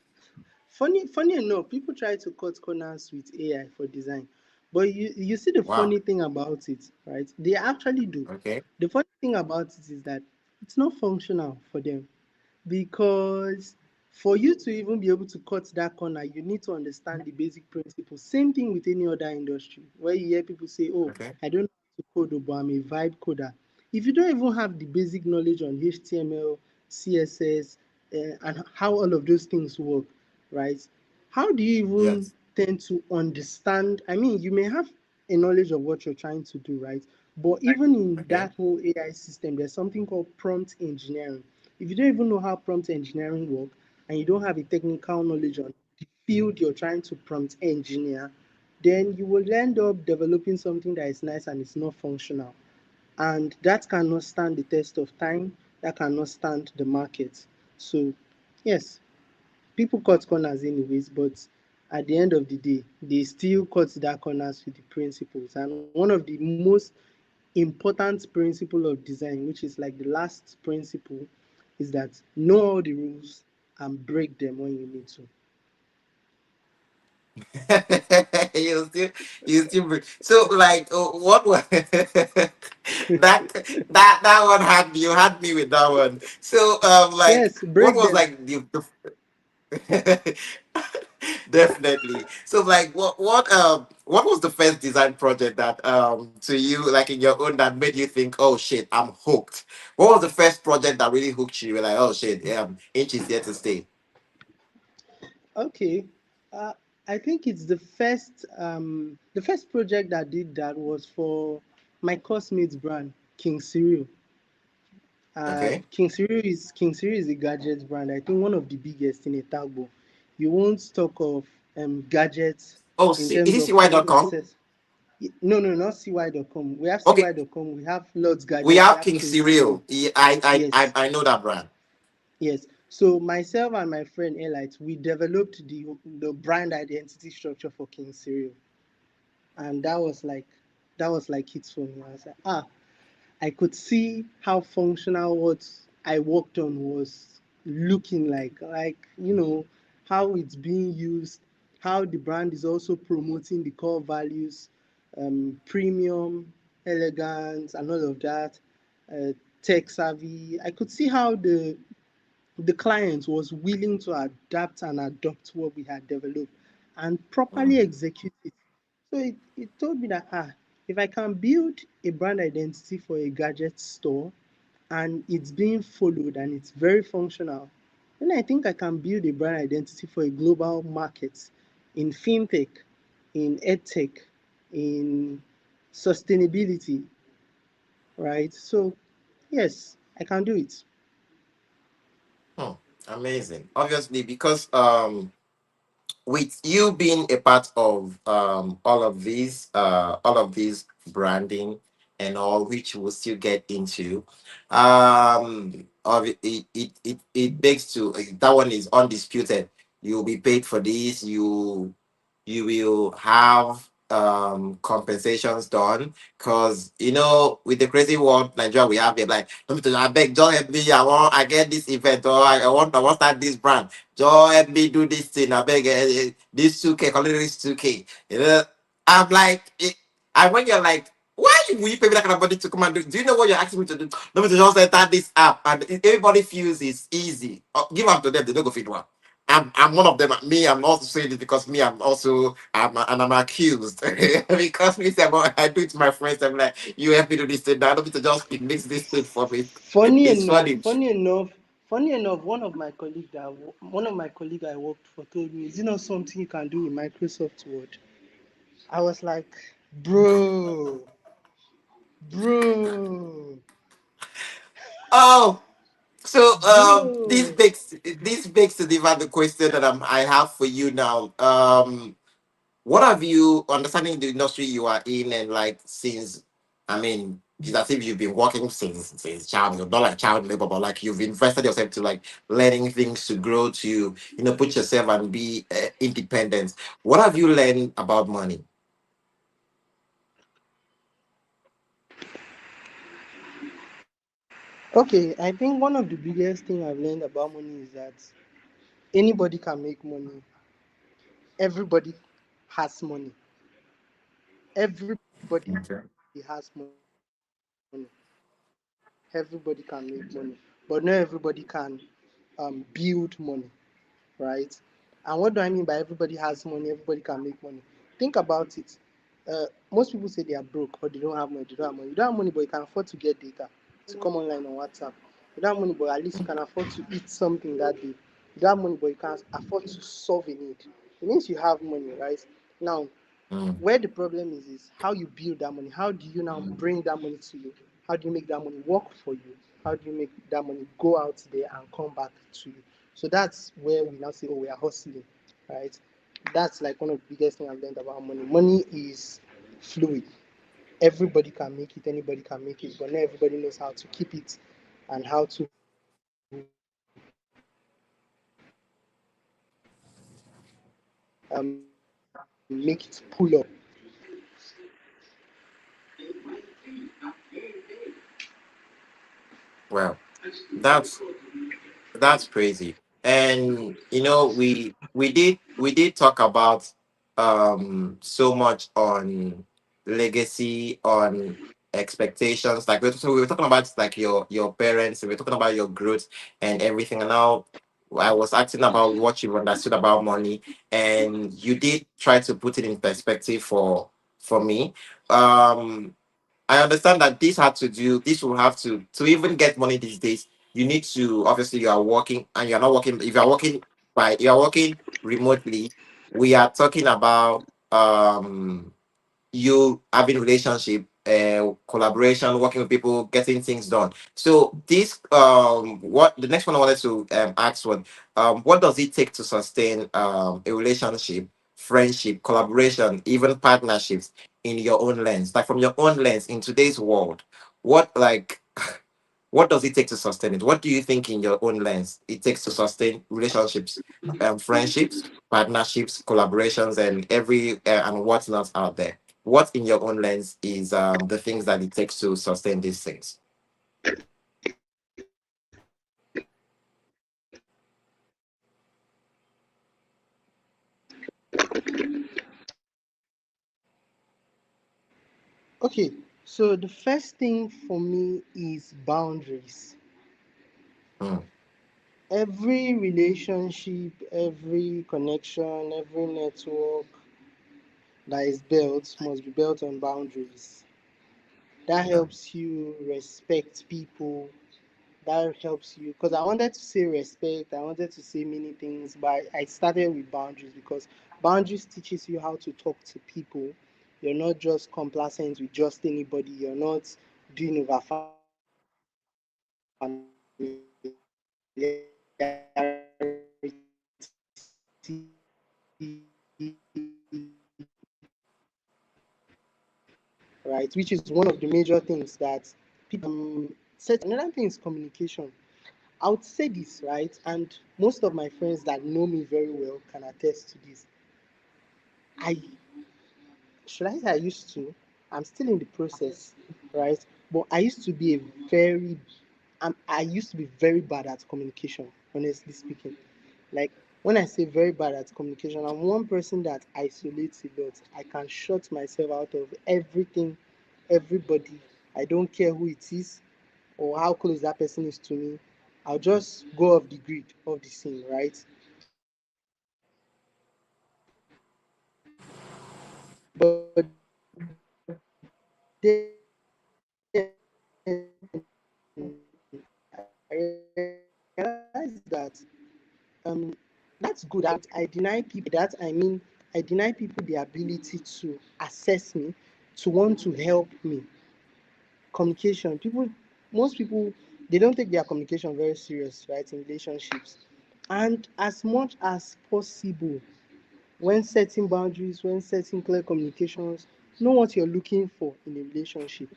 funny enough, people try to cut corners with AI for design, but you see the Wow. funny thing about it, right? They actually do. Okay. The funny thing about it is that it's not functional for them because For you to even be able to cut that corner, you need to understand the basic principles. Same thing with any other industry where you hear people say, "Oh, Okay. I don't know how to code, but I'm a vibe coder." If you don't even have the basic knowledge on HTML, CSS, and how all of those things work, right? How do you even Yes. tend to understand? I mean, you may have a knowledge of what you're trying to do, right? But even in Okay. that whole AI system, there's something called prompt engineering. If you don't even know how prompt engineering works and you don't have a technical knowledge on the field you're trying to prompt engineer, then you will end up developing something that is nice and it's not functional. And that cannot stand the test of time, that cannot stand the market. So, yes, people cut corners anyways, but at the end of the day, they still cut that corners with the principles. And one of the most important principle of design, which is like the last principle, is that know all the rules and break them when you need to. So like what was that one had you had me with that one. So like Yes, what break was them. like the definitely. So like what was the first design project that to you like in your own that made you think, oh shit, I'm hooked? What was the first project that really hooked you? You were like, oh shit, Inch is here to stay. Okay. Uh, I think it's the first project that did that was for my cosmetics brand, King Cyril. Okay. King Cyril is a gadgets brand. I think one of the biggest in Etagbo. You won't talk of gadgets Oh, in is terms it of phone CY.com? access. No, no, not CY.com. We have Okay, CY.com. We have Lord's we Gadgets. We have have King King Cyril. Cereal. Yeah, I Yes, I know that brand. yes. So myself and my friend Elite, we developed the brand identity structure for King Cyril, and that was like hits for me. I was like, I could see how functional what I worked on was looking like how it's being used, how the brand is also promoting the core values, premium, elegance, and all of that, uh, tech savvy. I could see how the client was willing to adapt and adopt what we had developed and Mm. properly execute it. So it told me that if I can build a brand identity for a gadget store and it's being followed and it's very functional, then I think I can build a brand identity for a global market in fintech, in edtech, in sustainability, right? So yes, I can do it. Hmm. Amazing. Obviously, because with you being a part of all of these branding and all, which we'll still get into, it begs to that one is undisputed. You'll be paid for this. You will have compensations done, because with the crazy world Nigeria we have here, like, don't be I beg, just help me, I get this event, or I want start this brand, just help me do this thing. I beg, this 2K, call it this 2K. I'm like, and when you're like, why will you pay me that kind of money to come and do you know what you're asking me to do? Let me to just enter this app, and everybody feels it's easy. Give up to them, they don't go fit one. I'm one of them. Me, I'm also saying this because me, I'm accused because me, say, well, I do it to my friends. I'm like, you help me do this thing. I don't need to just mix this thing for me. Funny It's enough, funny. funny enough, funny enough, one of my colleague I worked for told me, "Is it not something you can do in Microsoft Word?" I was like, "Bro, bro, Oh, so this bro." begs this begs to the question that I have for you now. What have you, understanding the industry you are in, and like since, I mean, it's as if you've been working since childhood, not like child labor, but like you've invested yourself to like learning things to grow to put yourself and be independent. What have you learned about money? Okay, I think one of the biggest thing I've learned about money is that anybody can make money. Everybody has money. Everybody has Okay. money. Everybody can make money, but not everybody can build money. right? And what do I mean by everybody has money, everybody can make money? Think about it. Most people say they are broke or they don't have money. They don't have money. You don't have money, but you can afford to get data to come online on WhatsApp. You don't have money, but at least you can afford to eat something that day. You don't have money, but you can afford to solve a need. It means you have money, right? Now, mm, where the problem is how you build that money. How do you now bring that money to you? How do you make that money work for you? How do you make that money go out there and come back to you? So that's where we now say, oh, we are hustling, right? That's like one of the biggest things I've learned about money. Money is fluid. Everybody can make it, anybody can make it, but not everybody knows how to keep it and how to make it pull up. well, that's That's crazy. And we did talk about so much on legacy, on expectations. Like we were talking about like your parents, we were talking about your growth and everything. And now I was asking about what you understood about money, and you did try to put it in perspective for me. Um I understand that this will have to even get money these days. You need to, obviously, you are working and you're not working. If you are working remotely, we are talking about you having relationship, collaboration, working with people, getting things done. So this what the next one I wanted to ask was what does it take to sustain a relationship, friendship, collaboration, even partnerships in your own lens, like from your own lens in today's world? What like what does it take to sustain it? What do you think in your own lens it takes to sustain relationships, friendships, partnerships, collaborations, and every and what's not out there? What in your own lens is the things that it takes to sustain these things? Okay, so the first thing for me is boundaries. Mm, Every relationship, every connection, every network that is built must be built on boundaries. That helps you respect people. That helps you because I wanted to say respect, I wanted to say many things, but I started with boundaries because boundaries teaches you how to talk to people. You're not just complacent with just anybody. You're not doing over right? Which is one of the major things that set. Another thing is communication. I would say this, right? And most of my friends that know me very well can attest to this. I should I say I used to, I'm still in the process, right? But I used to be a very I used to be very bad at communication, honestly speaking. Like when I say very bad at communication, I'm one person that isolates a lot. I can shut myself out of everything, everybody. I don't care who it is or how close that person is to me. I'll just go off the grid of the scene, right? I deny people the ability to assess me, to want to help me. Communication. Most people, they don't take their communication very serious, right, in relationships. And as much as possible, when setting boundaries, when setting clear communications, know what you're looking for in a relationship.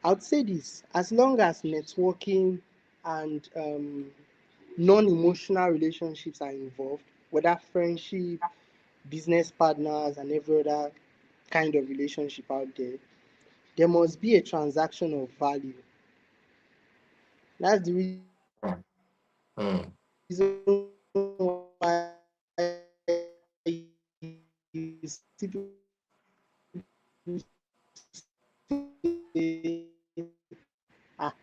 I would say this as long as networking and non emotional relationships are involved, whether friendship, business partners, and every other kind of relationship out there, there must be a transaction of value. That's the reason why mm, mm, you see people say,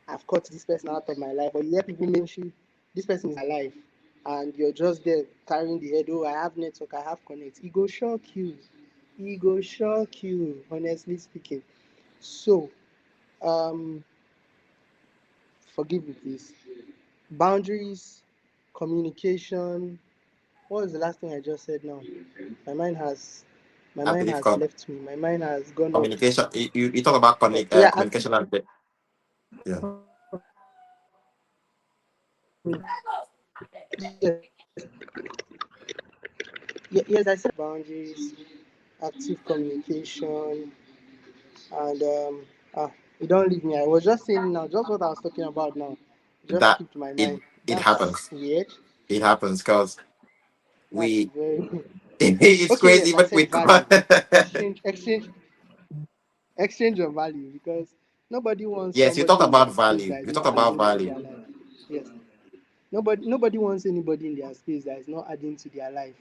I've cut this person out of my life, or you hear people mention this person is alive. and you're just there carrying the head, oh, I have network, I have connect. It go shock you. It go shock you, honestly speaking. So, um, forgive me, please. Boundaries, communication. What was the last thing I just said now? My mind has my I mind believe has left me. My mind has gone off. communication. You talk about Yeah, active communication and yeah, yes. Yes, I said boundaries, active communication, and you don't leave me. I was just saying now, just what I was talking about now. Just that skipped my it mind. it That's happens. weird. It happens because That's we very it's okay. Yes, crazy, I but said we value, exchange of value, because nobody wants yes, you talk somebody in about their space value. that is You not talk about adding to value. their life. Yes, nobody wants anybody in their space that is not adding to their life.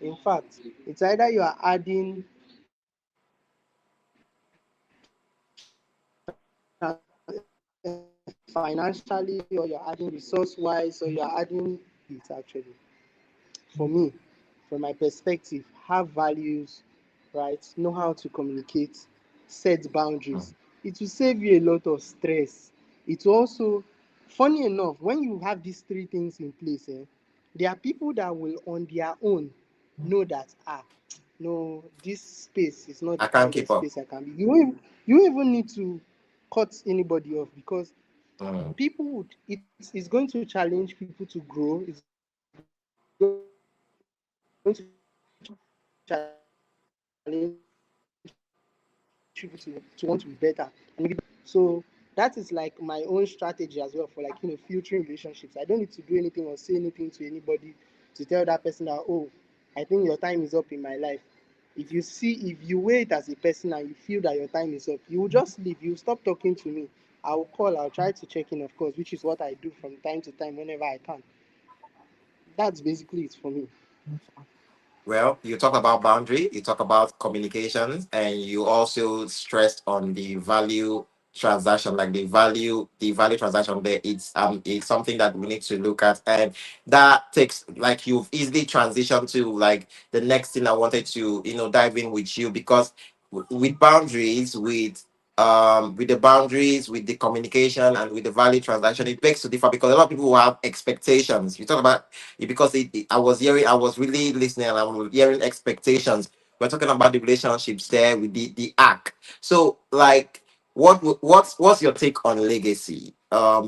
In fact, it's either you are adding financially, or you're adding resource wise, or you're adding it actually. For me, from my perspective, have values, right? Know how to communicate, set boundaries. It will save you a lot of stress. It will also, funny enough, when you have these three things in place, there are people that will on their own know that, no, this space is not I the can't kind of keep up. space I can be. You even need to cut anybody off, because Mm. people would, it's going to challenge people to grow. It's going to challenge people to want to be better and make it work. So that is like my own strategy as well, for like future relationships. I don't need to do anything or say anything to anybody to tell that person that, I think your time is up in my life. If you if you weigh it as a person and you feel that your time is up, you will just leave. You stop talking to me. I will call. I'll try to check in, of course, which is what I do from time to time whenever I can. That's basically it for me. Well, you talk about boundary, you talk about communications, and you also stressed on the value transaction, like the value transaction there. It's something that we need to look at, and that takes like you've easily transitioned to like the next thing I wanted to dive in with you because with boundaries, with the boundaries, with the communication, and with the value transaction, it begs to differ because a lot of people will have expectations. You talk about because I was really listening and I was hearing expectations. We're talking about the relationships there with the arc. So like what's your take on legacy?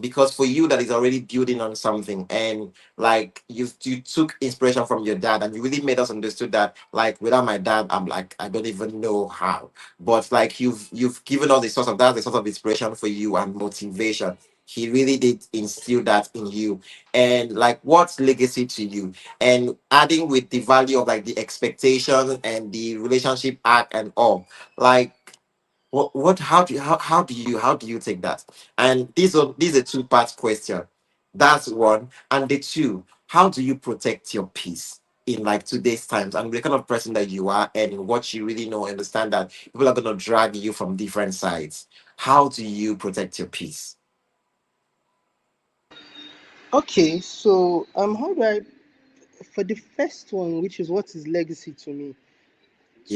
Because for you that is already building on something and like you took inspiration from your dad and you really made us understood that like without my dad I'm like I don't even know how, but like you've given us the source of that's the source of inspiration for you and motivation. He really did instill that in you. And like what's legacy to you, and adding with the value of like the expectation and the relationship arc and all, like what how do you take that? And these are two-part question. That's one. And the two, how do you protect your peace in like today's times and the kind of person that you are and what you really know, understand that people are gonna drag you from different sides? How do you protect your peace? Okay, so how do I, for the first one, which is what is legacy to me?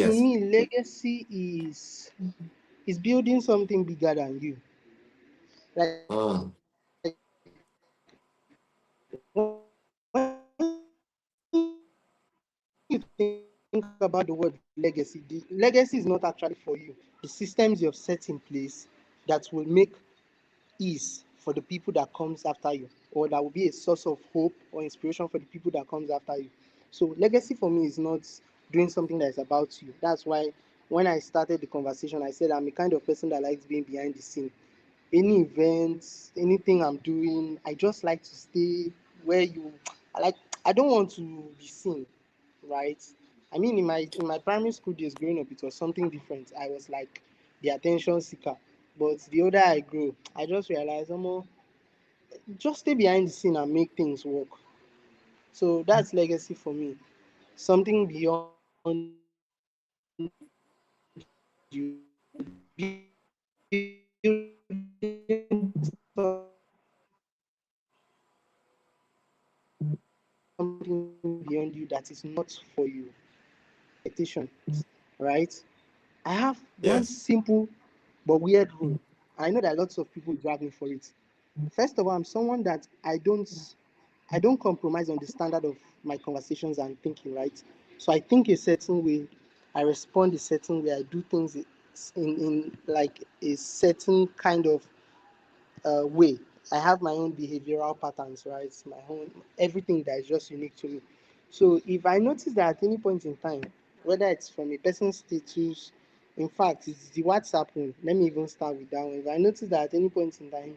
To Yes. me, legacy is building something bigger than you. Like Mm. when you think about the word legacy, legacy is not actually for you. The systems you've set in place that will make ease for the people that comes after you, or that will be a source of hope or inspiration for the people that comes after you. So legacy for me is not doing something that is about you. That's why when I started the conversation, I said I'm the kind of person that likes being behind the scene. Any events, anything I'm doing, I just like to stay where you. I like. I don't want to be seen, right? I mean, in my primary school days growing up, it was something different. I was like the attention seeker. But the older I grow, I just realize, just stay behind the scene and make things work. So that's legacy for me. Something beyond you, building something beyond you, building something that will make not for you. Expectations, right? I have one Yes. simple but weird rule. I know that lots of people drag me for it. First of all, I'm someone that I don't compromise on the standard of my conversations and thinking, right? So I think a certain way, I respond a certain way, I do things in like a certain kind of way. I have my own behavioral patterns, right? My own everything that is just unique to me. So if I notice that at any point in time, whether it's from a person's status, in fact, it's the WhatsApp one. Let me even start with that one. If I notice that at any point in time,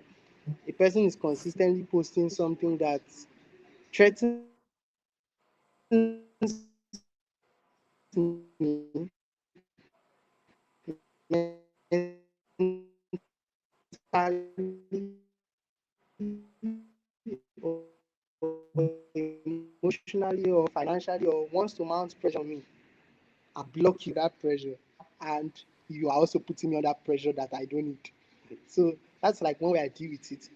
a person is consistently posting something that threatens me or emotionally or financially or wants to mount pressure on me, I block you that pressure. And you are also putting me under pressure that I don't need. So that's like one way I deal with it.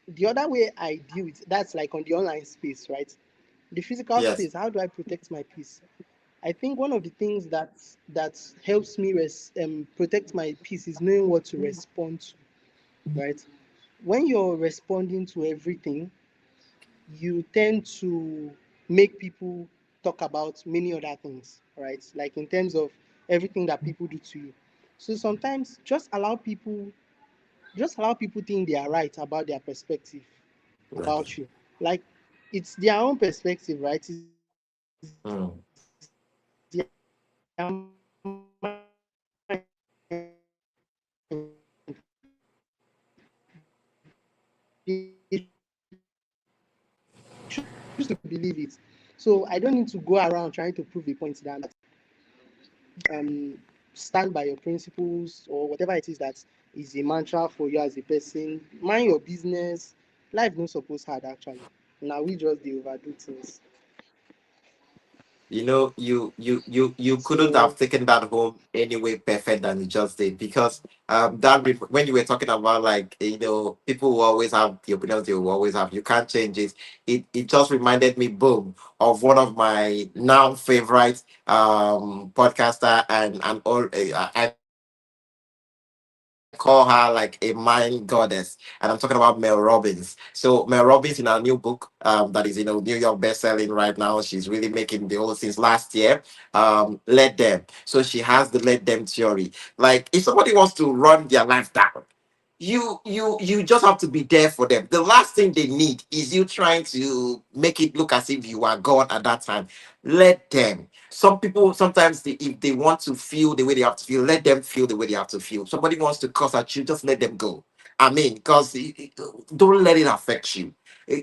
The other way I deal with that's like on the online space, right? The physical Yes. space, how do I protect my peace? I think one of the things that helps me protect my peace is knowing what to respond to, right? When you're responding to everything, you tend to make people talk about many other things, right? Like in terms of everything that people do to you. So sometimes just allow people think they are right about their perspective Exactly. about you. Like it's their own perspective, right? It's their mind. Mm. They choose to believe it. So I don't need to go around trying to prove a point to them that they should believe it. So I don't need to go around trying to prove a point to them that stand by your principles or whatever it is that is a mantra for you as a person. Mind your business. Life no suppose hard actually. Now we just dey overdo things. You know, you couldn't So have taken that home any way perfect than you just did, because when you were talking about, like, people will always have the opinions they will always have, you can't change it. It just reminded me, boom, of one of my now favorite podcaster, and all. I call her like a mind goddess, and I'm talking about Mel Robbins. So Mel Robbins in her new book, that is, New York best-selling right now. She's really making the whole since last year. Let them. So she has the let them theory. Like, if somebody wants to run their life down, you just have to be there for them. The last thing they need is you trying to make it look as if you are God at that time. Let them. Some people sometimes, if they want to feel the way they have to feel, let them feel the way they have to feel. Somebody wants to cuss at you, just let them go. I mean, because don't let it affect you.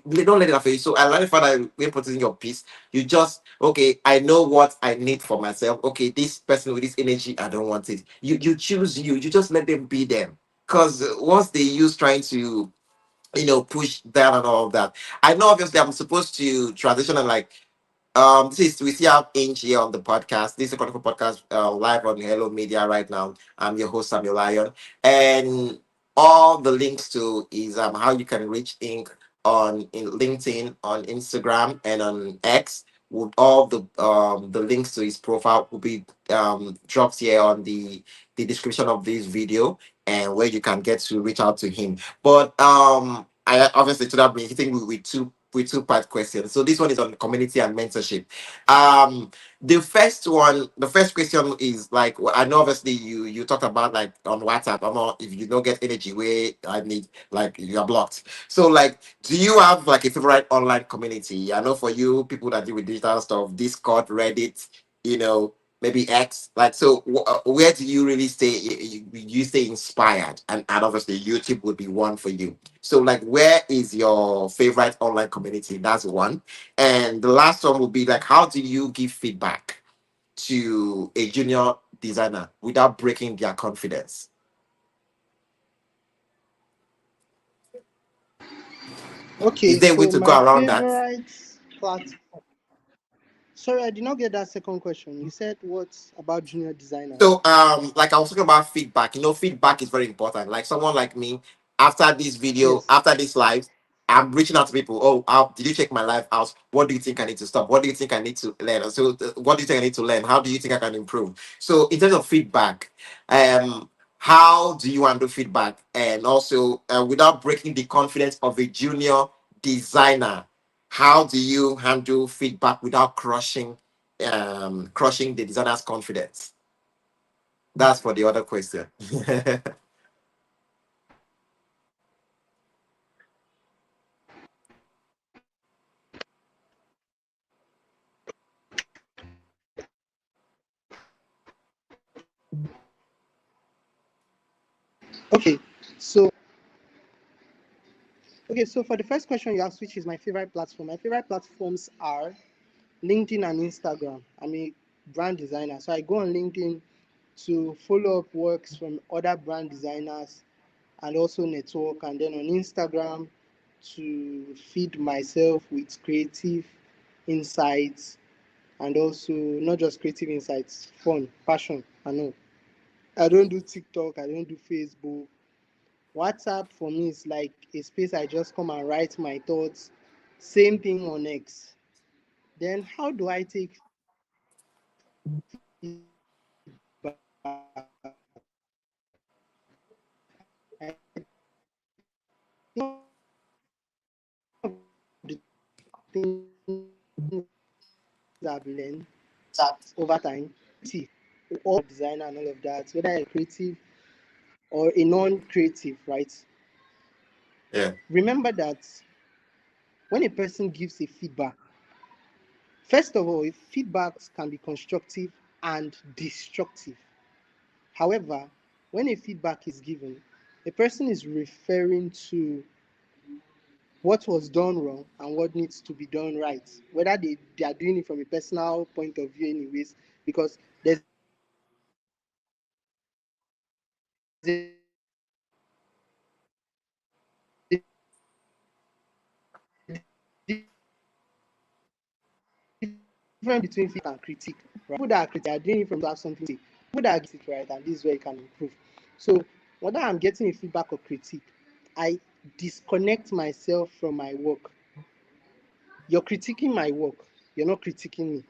Don't let it affect you. So I like the fact that when putting your peace, you just, okay, I know what I need for myself. Okay, this person with this energy, I don't want it. You choose you. You just let them be them. Because once they use trying to, push that and all of that, I know obviously I'm supposed to transition and, like, this is we see our Inch here on the podcast. This is a Chronicle podcast, live on Hello Media right now. I'm your host, Samuel Lyon, and all the links to is how you can reach Ink on in LinkedIn, on Instagram, and on X. Would all the links to his profile will be dropped here on the description of this video, and where you can get to reach out to him. But I obviously today I've been hitting with two-part questions. So this one is on community and mentorship. Um, the first question is, like, I know obviously you talked about, like, on WhatsApp. I'm not, if you don't get energy where I need, like, you're blocked. So, like, do you have like a favorite online community? I know for you, people that deal with digital stuff, Discord, Reddit, you know, maybe X. Like, so where do you really stay? You stay inspired, and obviously YouTube would be one for you. So, like, where is your favorite online community? That's one. And the last one would be, like, how do you give feedback to a junior designer without breaking their confidence? okay, Is there a way so to go my around that? favorite platform. Sorry, I did not get that second question. You said what about junior designers? So, like I was talking about feedback. Feedback is very important. Like someone like me, after this video, Yes. after this live, I'm reaching out to people. Oh, did you check my life out? What do you think I need to stop? What do you think I need to learn? So, what do you think I need to learn? How do you think I can improve? So, in terms of feedback, how do you handle feedback, and also without breaking the confidence of a junior designer? How do you handle feedback without crushing the designer's confidence? That's for the other question. Okay, so okay, so for the first question you asked, which is my favorite platform? My favorite platforms are LinkedIn and Instagram. I'm a brand designer, so I go on LinkedIn to follow up works from other brand designers and also network, and then on Instagram to feed myself with creative insights, and also not just creative insights, fun, passion. I know. I don't do TikTok, I don't do Facebook. WhatsApp for me is like a space I just come and write my thoughts. Same thing on X. Then how do I take feedback? I think one of the things I've learned over time, all designer and all of that, whether you're creative or a non-creative, right? Yeah. Remember that when a person gives a feedback, first of all, feedbacks can be constructive and destructive. However, when a feedback is given, a person is referring to what was done wrong and what needs to be done right. Whether they are doing it from a personal point of view, anyways, because there's a difference between feedback from a personal point of view and critique. Right? People that are critical, they are doing it from a place of have something to say. People that get it right, and this is where you can improve. So whether I'm getting a feedback or critique, I disconnect myself from my work. You're critiquing my work, you're not critiquing me,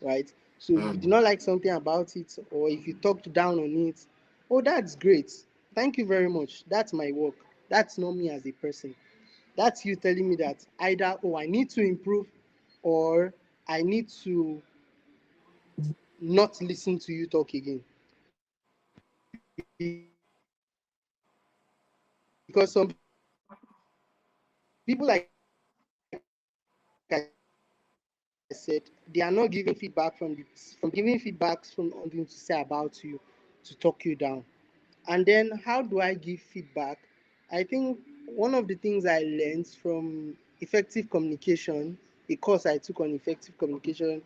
right? So if you do Mm. not like something about it, or if you talked down on it, oh, that's great. Thank you very much. That's my work. That's not me as a person. That's you telling me that either, oh, I need to improve, or I need to not listen to you talk again. Because some people, like I said, they are not giving feedback from from giving feedbacks from something to say about you to talk you down. And then how do I give feedback? I think one of the things I learned from effective communication, a course I took on effective communication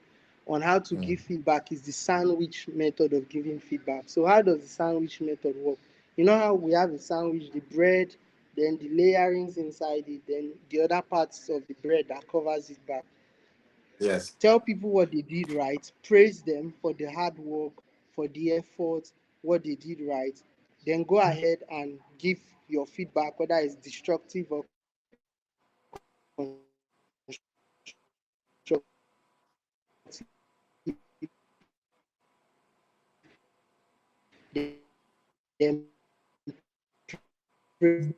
on how to Mm. give feedback, is the sandwich method of giving feedback. So how does the sandwich method work? You know how we have a sandwich, the bread, then the layerings inside it, then the other parts of the bread that covers it back. Yes. Tell people what they did right, praise them for the hard work, for the effort, what they did right. Then go ahead and give your feedback, whether it's destructive or constructive. Then praise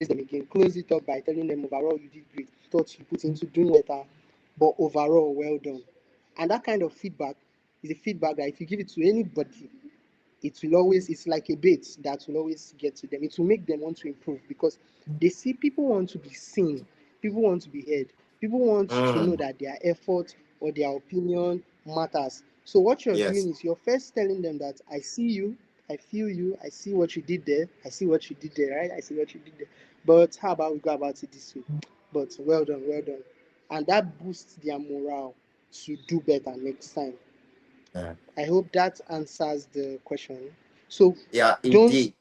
them again. Close it up by telling them overall you did great. Thoughts you put into doing better, but overall well done. And that kind of feedback is a feedback that if you give it to anybody, it will always, it's like a bait that will always get to them. It will make them want to improve because they see people want to be seen, people want to be heard, people want to know Mm. that their effort or their opinion matters. So what you're Yes. doing is you're first telling them that I see you, I feel you, I see what you did there, I see what you did there, right? I see what you did there. But how about we go about it this way? But well done, well done. And that boosts their morale to do better next time. Yeah. I hope that answers the question. So Yeah, it don't did.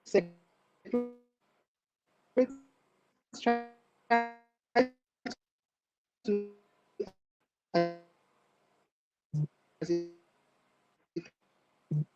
separate feedback from feedback. Try to as a person, try to separate yourself from giving feedback. As a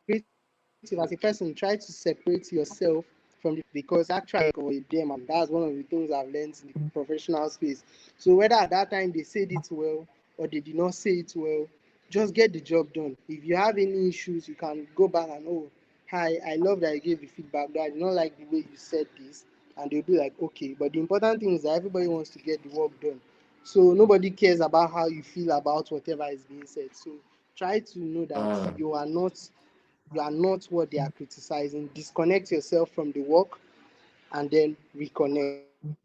creative, as a person, try to separate yourself from giving feedback. because actually or a them, and that's one of the things I've learned in the professional space. So whether at that time they said it well or they did not say it well, just get the job done. If you have any issues, you can go back and, oh, hi, I love that you gave the feedback, but I did not like the way you said this, and they'll be like, okay. But the important thing is that everybody wants to get the work done. So nobody cares about how you feel about whatever is being said. So try to know that Mm. you are not what they are criticizing. Disconnect yourself from the work and then reconnect so that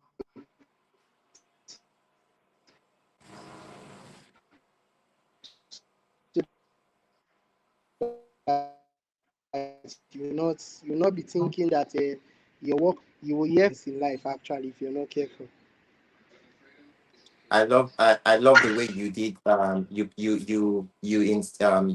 you'll not be thinking that your work you will hear in life actually if you're not careful. I love the way you did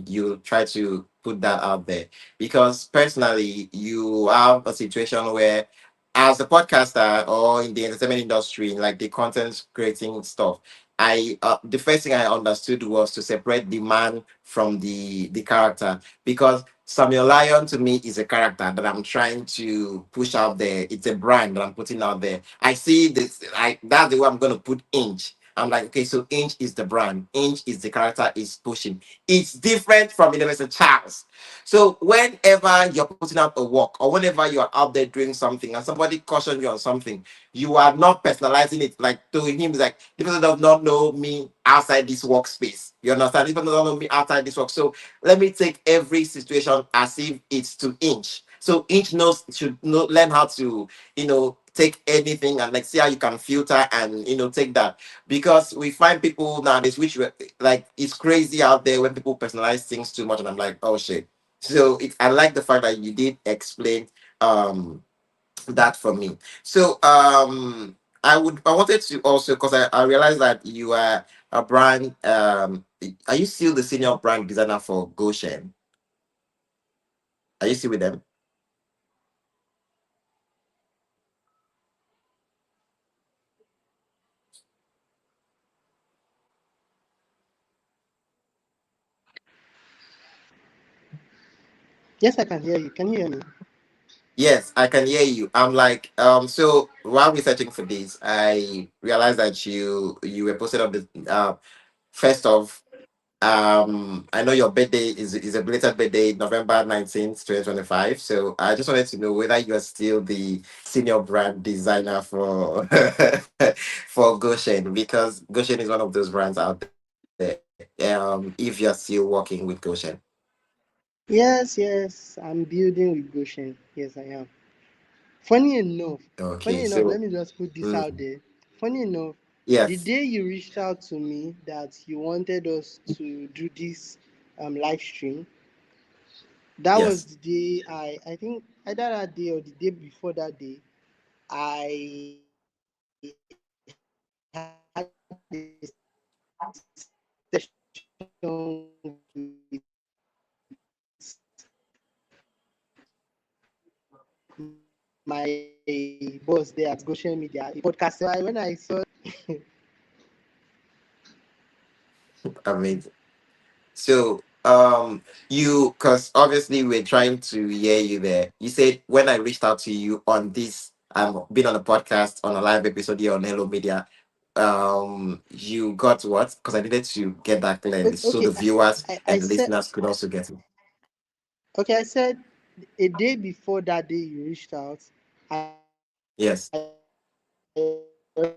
you try to put that out there, because personally you have a situation where, as a podcaster or in the entertainment industry, like the content creating stuff, I the first thing I understood was to separate the man from the character, because Samuel Lyon to me is a character that I'm trying to push out there. It's a brand that I'm putting out there. I see this, like that's the way I'm gonna put Inch. I'm like, okay, so Inch is the brand, Inch is the character is pushing. It's different from Universal Charles. So whenever you're putting out a work, or whenever you're out there doing something and somebody cautions you on something, you are not personalizing it like to him. It's like, this person does not know me outside this workspace. You understand? This person does not know me outside this work. So let me take every situation as if it's to Inch. So Inch knows should know learn how to, take anything and like see how you can filter and take that, because we find people nowadays which like it's crazy out there when people personalize things too much, and I'm like, oh shit. So I like the fact that you did explain um that for me. So I wanted to also, because I realized that you are a brand, are you still the senior brand designer for Goshen? Are you still with them? Yes, I can hear you. Can you hear me? Yes, I can hear you. I'm like, so while researching for this, I realized that you were posted on the first of, I know your birthday is a belated birthday, November 19th, 2025. So I just wanted to know whether you are still the senior brand designer for for Goshen, because Goshen is one of those brands out there. If you're still working with Goshen. Yes, yes. I'm building with Goshen. Yes, I am. Funny enough, Okay, funny enough, so let me just put this out mhm. there. Funny enough, the Yes, day you reached out to me that you wanted us to do this live stream, that was yes. the day I think either that day or the day before that day, I had a session with my boss there at Goshen Media, a podcast. So when I saw Amazing. So, you, because obviously we're trying to hear you there. You said when I reached out to you on this, been on a podcast on a live episode here on Hello Media. You got what? Because I needed to get that clearly, so okay, the viewers I and the said listeners could also get it. okay, I said a day before that day you reached out, I already had a Yes. podcast session with my boss at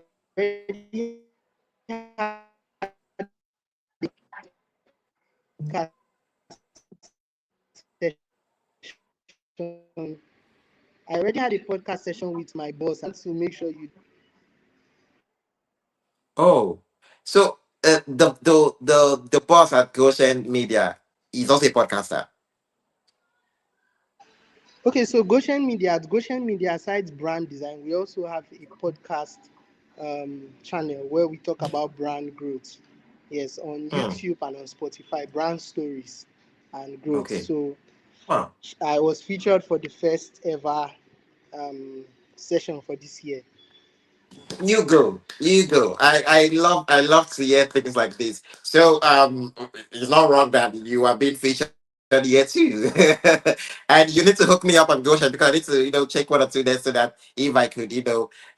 Goshen Media, a podcast session I already had a podcast session with my boss, and I want to make sure you. Oh, so the boss at Goshen Media is also a podcaster. Okay, so Goshen Media, aside brand design, we also have a podcast channel where we talk about brand growth. Yes, on Hmm. YouTube and on Spotify, brand stories and growth. Okay. So Wow. I was featured for the first ever um, session for this year. You go, you go. I love to hear things like this. So it's not wrong that you are being featured year too. And you need to hook me up on Goshen because I need to, check one or two there so that if I could,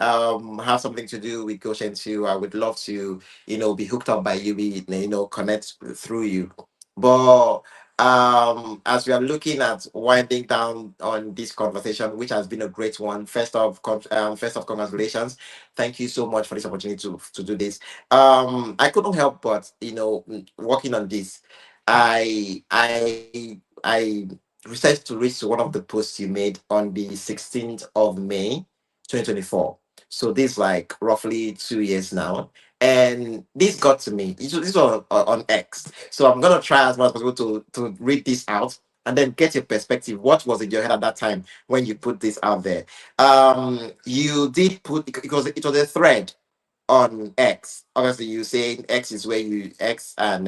have something to do with Goshen too, I would love to, be hooked up by you, connect through you. But as we are looking at winding down on this conversation, which has been a great one, first of congratulations. Thank you so much for this opportunity to do this. I couldn't help but, working on this. I researched to reach one of the posts you made on the 16th of May 2024. So this like roughly 2 years now. And this got to me. This was on X. So I'm gonna try as much as possible to read this out and then get your perspective. What was in your head at that time when you put this out there? You did put it was a thread on X. Obviously, you saying X is where you X and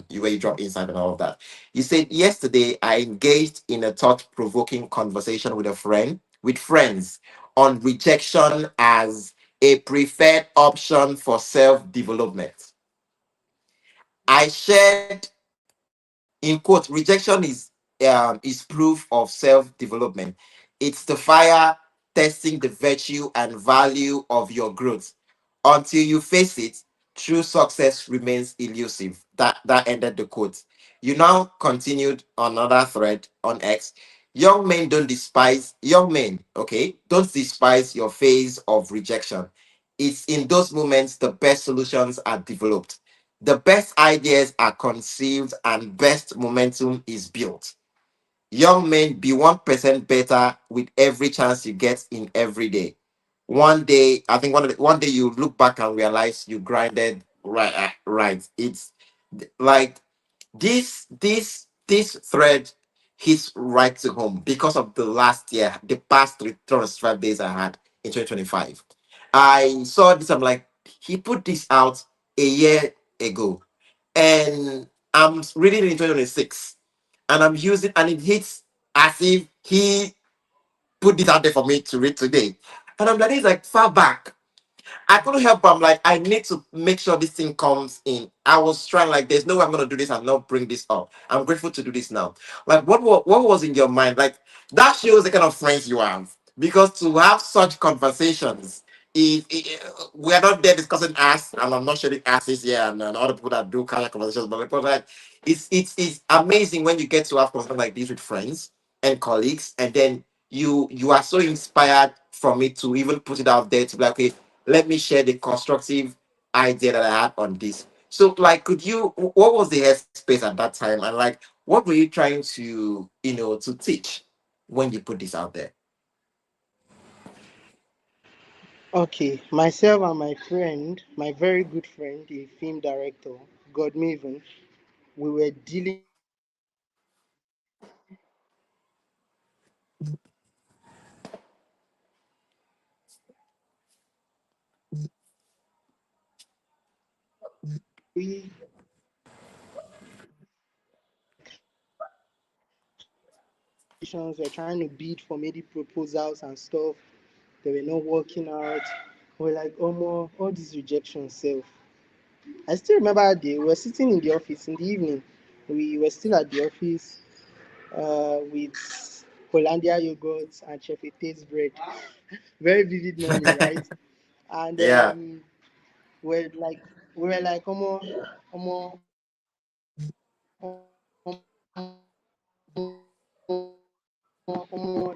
you where you drop inside and all of that. You said yesterday I engaged in a thought-provoking conversation with friends on rejection as a preferred option for self-development. I shared in quote, rejection is proof of self-development. It's the fire testing the virtue and value of your growth. Until you face it, true success remains elusive. That ended the quote. You now continued on another thread on X. Young men, okay, don't despise your phase of rejection. It's in those moments the best solutions are developed, the best ideas are conceived, and best momentum is built. Young men, be 1% better with every chance you get in every day. One day, I think one day you look back and realize you grinded right. Right. It's like this thread hits right to home because of the past 305 days I had in 2025. I saw this, I'm like, he put this out a year ago, and I'm reading it in 2026, and I'm using, and it hits as if he put this out there for me to read today. And I'm like, it's like far back. I couldn't help but I'm like, I need to make sure this thing comes in. I was trying like, there's no way I'm gonna do this and not bring this up. I'm grateful to do this now. Like, what was in your mind? Like, that shows the kind of friends you have. Because to have such conversations, we are not there discussing us, and I'm not sharing asses here and other people that do kind of conversations, but like, it's amazing when you get to have conversations like this with friends and colleagues, and then you are so inspired from it to even put it out there to be like, okay, let me share the constructive idea that I had on this. So, like, what was the headspace at that time? And, like, what were you trying to teach when you put this out there? Okay, myself and my friend, my very good friend, a film director, God Maven, we were dealing with very conditions. We're trying to bid for maybe proposals and stuff. They were not working out. We're like, oh, more all these rejections self. I still remember that day we were sitting in the office in the evening. We were still at the office with Hollandia yogurt and Chef Taste bread. Very vivid memory, right? And Yeah. we're like we were like,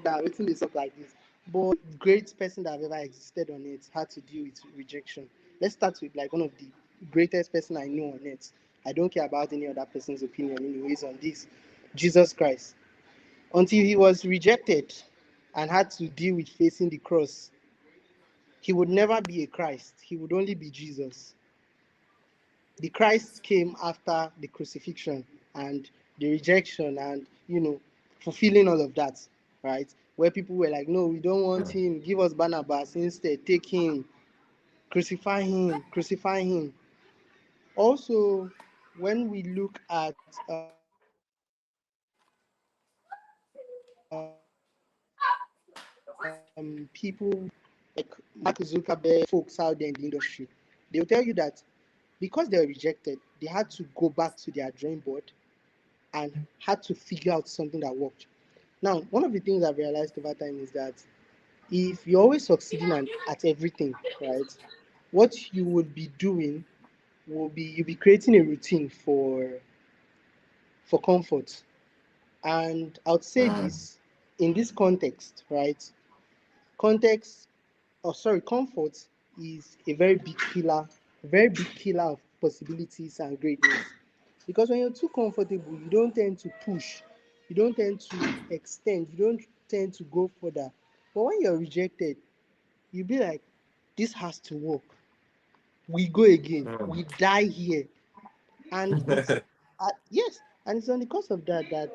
that waiting this up like this. But great person that have ever existed on it had to deal with rejection. Let's start with like one of the greatest person I know on it. I don't care about any other person's opinion anyways on this. Jesus Christ. Until he was rejected and had to deal with facing the cross, he would never be a Christ. He would only be Jesus. The Christ came after the crucifixion and the rejection and fulfilling all of that, right? Where people were like, no, we don't want him, give us Barnabas instead, take him, crucify him, crucify him. Also, when we look at people like Mark Zuckerberg, folks out there in the industry, they'll tell you that because they were rejected, they had to go back to their drawing board and had to figure out something that worked. Now, one of the things I've realized over time is that if you're always succeeding at everything, right, what you would be doing will be you'll be creating a routine for comfort. And I would say Mm, this in this context, right? Context, oh sorry, comfort is a very big killer of possibilities and greatness. Because when you're too comfortable, you don't tend to push, you don't tend to extend, you don't tend to go further. But when you're rejected, you'll be like, this has to work. We go again. mm. We die here. And it's yes, and it's on the course of that that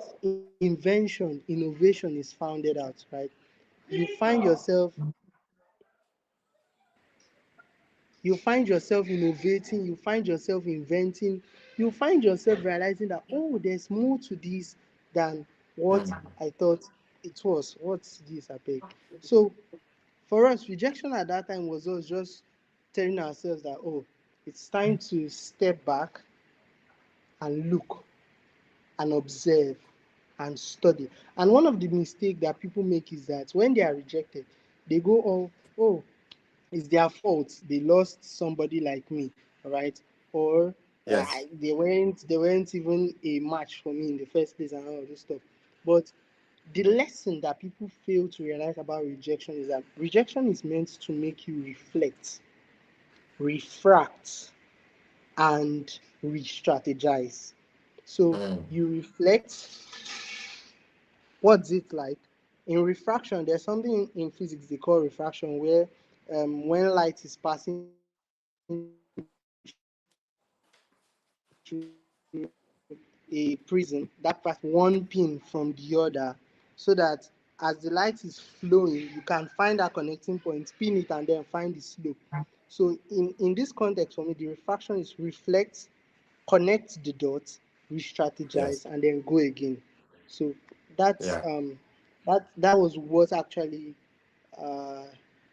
innovation is founded out, right? You find yourself you find yourself innovating, you find yourself inventing, you find yourself realizing that, oh, there's more to this than what Mm. I thought it was. What's this, I beg? So for us, rejection at that time was us just telling ourselves that, oh, it's time to step back and look and observe and study. And one of the mistakes that people make is that when they are rejected, they go, oh, it's their fault. They lost somebody like me, right? Or Yes. they weren't even a match for me in the first place and all of this stuff. But the lesson that people fail to realize about rejection is that rejection is meant to make you reflect, refract, and re-strategize. So Mm. you reflect, what's it like? In refraction, there's something in physics they call refraction, where when light is passing through a prism, that passes one pin from the other, so that as the light is flowing, you can find that connecting point, pin it, and then find the slope. So in this context for me, the refraction is reflect, connect the dots, re-strategize, and then go again. So that's Yes. that that was what Yeah. actually uh,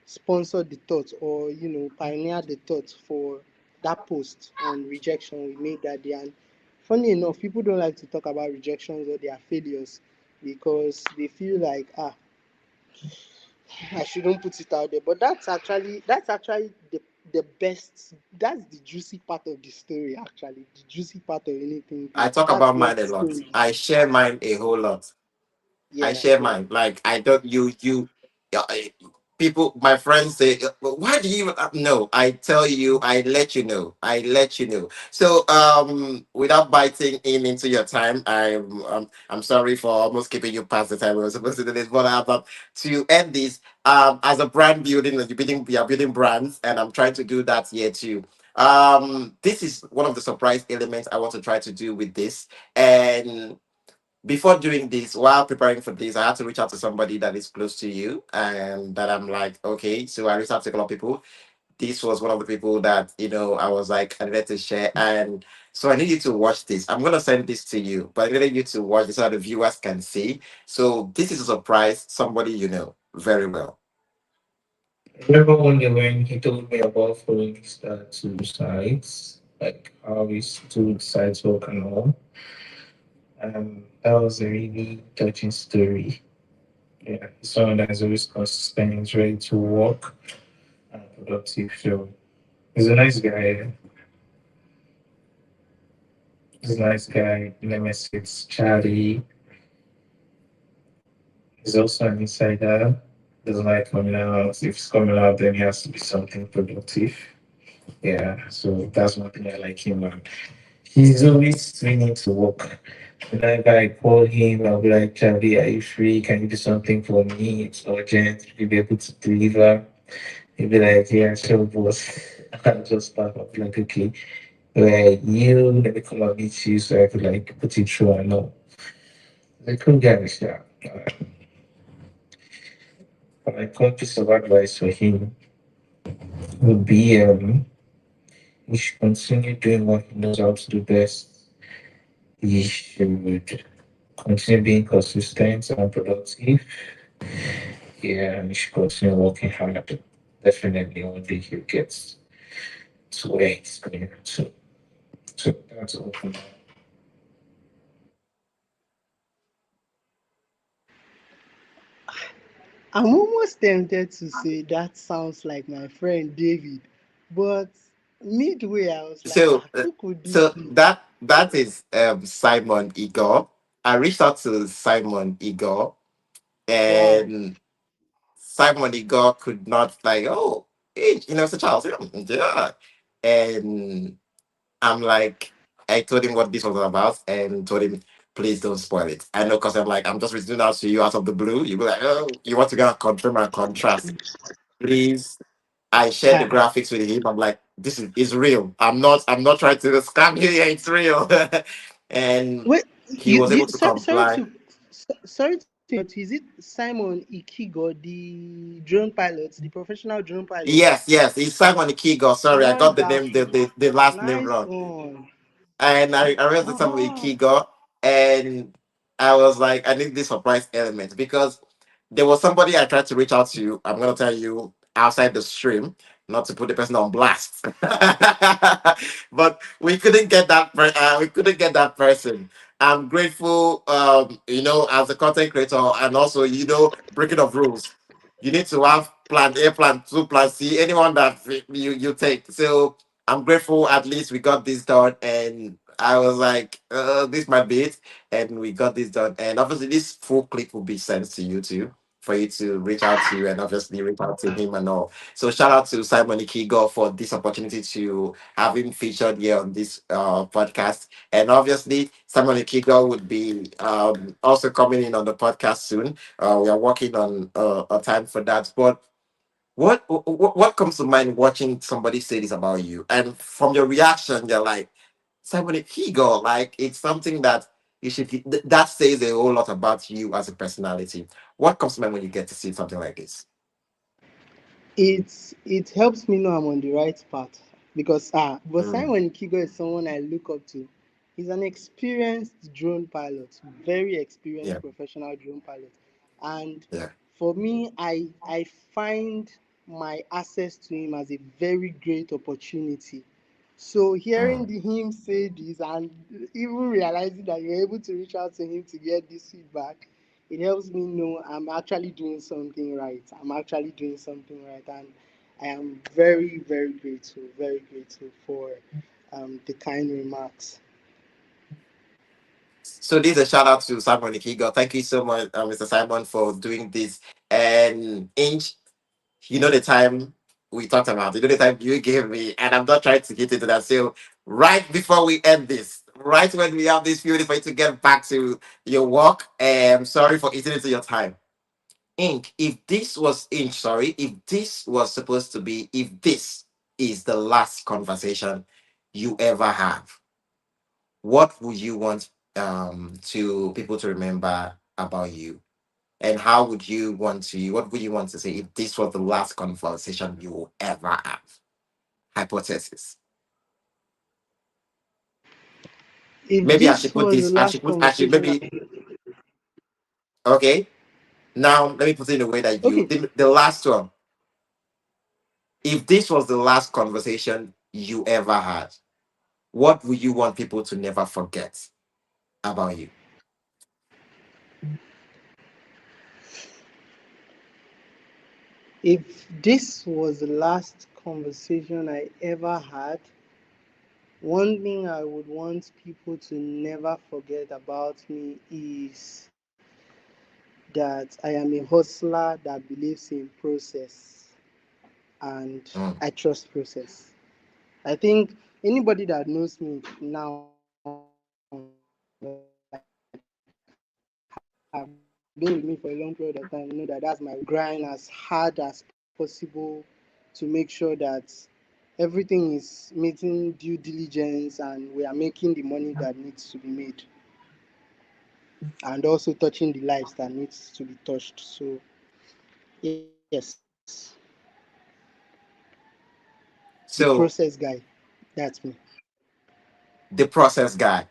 sponsored the thought, or pioneered the thought for that post on rejection we made that day. And funny enough, people don't like to talk about rejections or their failures because they feel like, I shouldn't put it out there. But that's actually the best, that's the juicy part of the story. Actually, the juicy part of anything good, I talk that's about what mine the a lot. story I is. share mine a whole lot. I Yeah, share yeah. mine. Like I don't people, my friends say, "Well, why do you?" No, I tell you, I let you know. I let you know. So without biting in into your time, I'm sorry for almost keeping you past the time we were supposed to do this, but to end this, as a brand building, we are building brands, and I'm trying to do that here too. This is one of the surprise elements I want to try to do with this, and before doing this, while preparing for this, I had to reach out to somebody that is close to you, and that I'm like, okay. So I reached out to a couple of people. This was one of the people that I was like, I needed to share, and so I need you to watch this. I'm gonna send this to you, but I need you to watch this so the viewers can see. So this is a surprise. Somebody you know very well. I remember one day when he told me about following his two sites, like how his two sites work and all. That was a really touching story. Yeah, he's someone that is always consistent, he's ready to work and productive. So he's a nice guy. He's a nice guy. Nemesis, Charlie. He's also an insider. Doesn't like coming out. If he's coming out, then he has to be something productive. Yeah, so that's one thing I like him. He's always willing to work. Whenever I call him, I'll be like, Charlie, are you free? Can you do something for me? It's urgent. You'll be able to deliver. He'll be like, yeah, sure, boss. I'll just start up like, okay, let me come and meet you so I could like put it through. I know. The cool guy, yeah. My core piece of advice for him would be he should continue doing what he knows how to do best. He should continue being consistent and productive. Yeah, and you should continue working hard. Definitely one day he'll get to where he's going to. So that's all for now. I'm almost tempted to say that sounds like my friend David, but midway I was like, So, ah, who could this so be? that is Simon Igor. I reached out to Simon Igor, Wow. and Simon Igor could not like, oh, hey, it's a child. Yeah. And I'm like, I told him what this was about and told him, please don't spoil it. I know because I'm like, I'm just reaching out to you out of the blue. You be like, oh, you want to get a confirm and contrast. Please. I shared the Ah, graphics with him. I'm like, this is real. I'm not trying to scam you here. It's real. And wait, he was able to sorry comply. to sorry to interrupt. Is it Simon Ikigo, the drone pilot, the professional drone pilot? Yes, yes. It's Simon Kigo. Sorry, I got the name, the, Wonderful. the, the last name Nice wrong. one. And I realized the time with Ah, Kigo, and I was like, I need this surprise element because there was somebody I tried to reach out to. I'm gonna tell you outside the stream, not to put the person on blast, but we couldn't get that. We couldn't get that person. I'm grateful, as a content creator, and also breaking of rules. You need to have plan A, plan two, plan C. Anyone that you take. So I'm grateful at least we got this done, and I was like, this might be it. And we got this done. And obviously this full clip will be sent to you too for you to reach out to and obviously reach out to him and all. So shout out to Simon Ikigo for this opportunity to have him featured here on this podcast. And obviously Simon Ikigo would be also coming in on the podcast soon. We are working on a time for that. But what comes to mind watching somebody say this about you, and from your reaction, you're like, Simon Higo, like it's something that that says a whole lot about you as a personality. What comes to mind when you get to see something like this? it helps me know I'm on the right path because but Mm, Simon Kigo is someone I look up to. He's an experienced drone pilot, very yeah, experienced professional drone pilot, and yeah. for me, I find my access to him as a very great opportunity. So hearing Mm. him say this and even realizing that you're able to reach out to him to get this feedback, it helps me know I'm actually doing something right. I'm actually doing something right, and I am very, very grateful for the kind remarks. So this is a shout out to Simon Ikigo. Thank you so much, Mr. Simon, for doing this. And Inch, the time we talked about, the time you gave me, and I'm not trying to get into that. So right before we end this, right when we have this beauty for you to get back to your work, sorry for eating into your time. Inc. If this was supposed to be, if this is the last conversation you ever have, what would you want to people to remember about you? And how would you want to, what would you want to say if this was the last conversation you will ever have? Hypothesis. If Maybe I should this put was the this, last I should conversation, maybe, okay. Now, let me put it in a way that okay, the last one, if this was the last conversation you ever had, what would you want people to never forget about you? if this was the last conversation I ever had, one thing I would want people to never forget about me is that I am a hustler that believes in process and Mm. I trust process. I think anybody that knows me now, like have been with me for a long period of time, know that that's my grind as hard as possible to make sure that everything is meeting due diligence and we are making the money that needs to be made and also touching the lives that needs to be touched. So yes, the So process guy, that's me. the process guy.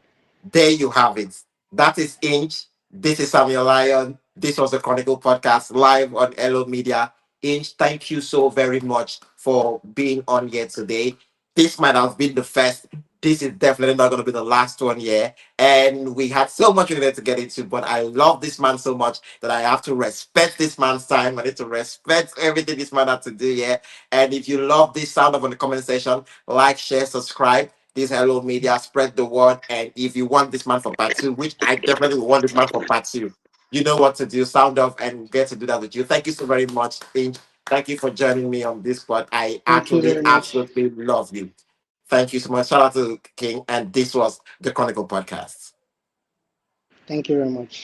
There you have it. That is Inch. This is Samuel Lyon. This was the Chronicle podcast live on Hello Media. Inch, thank you so very much for being on here today. this might have been the first. This is definitely not going to be the last one, yeah. And we had so much we needed to get into, but I love this man so much that I have to respect this man's time. I need to respect everything this man had to do, yeah. And if you love this sound of in the comment section, like, share, subscribe. This Hello Media, spread the word. And if you want this man for part two, which I definitely want this man for part two, you know what to do. Sound off and get to do that with you. Thank you so very much, Finch. Thank you for joining me on this pod. I Thank you actually very much. absolutely love you. Thank you so much. Shout out to King. And this was the Chronicle Podcast. Thank you very much.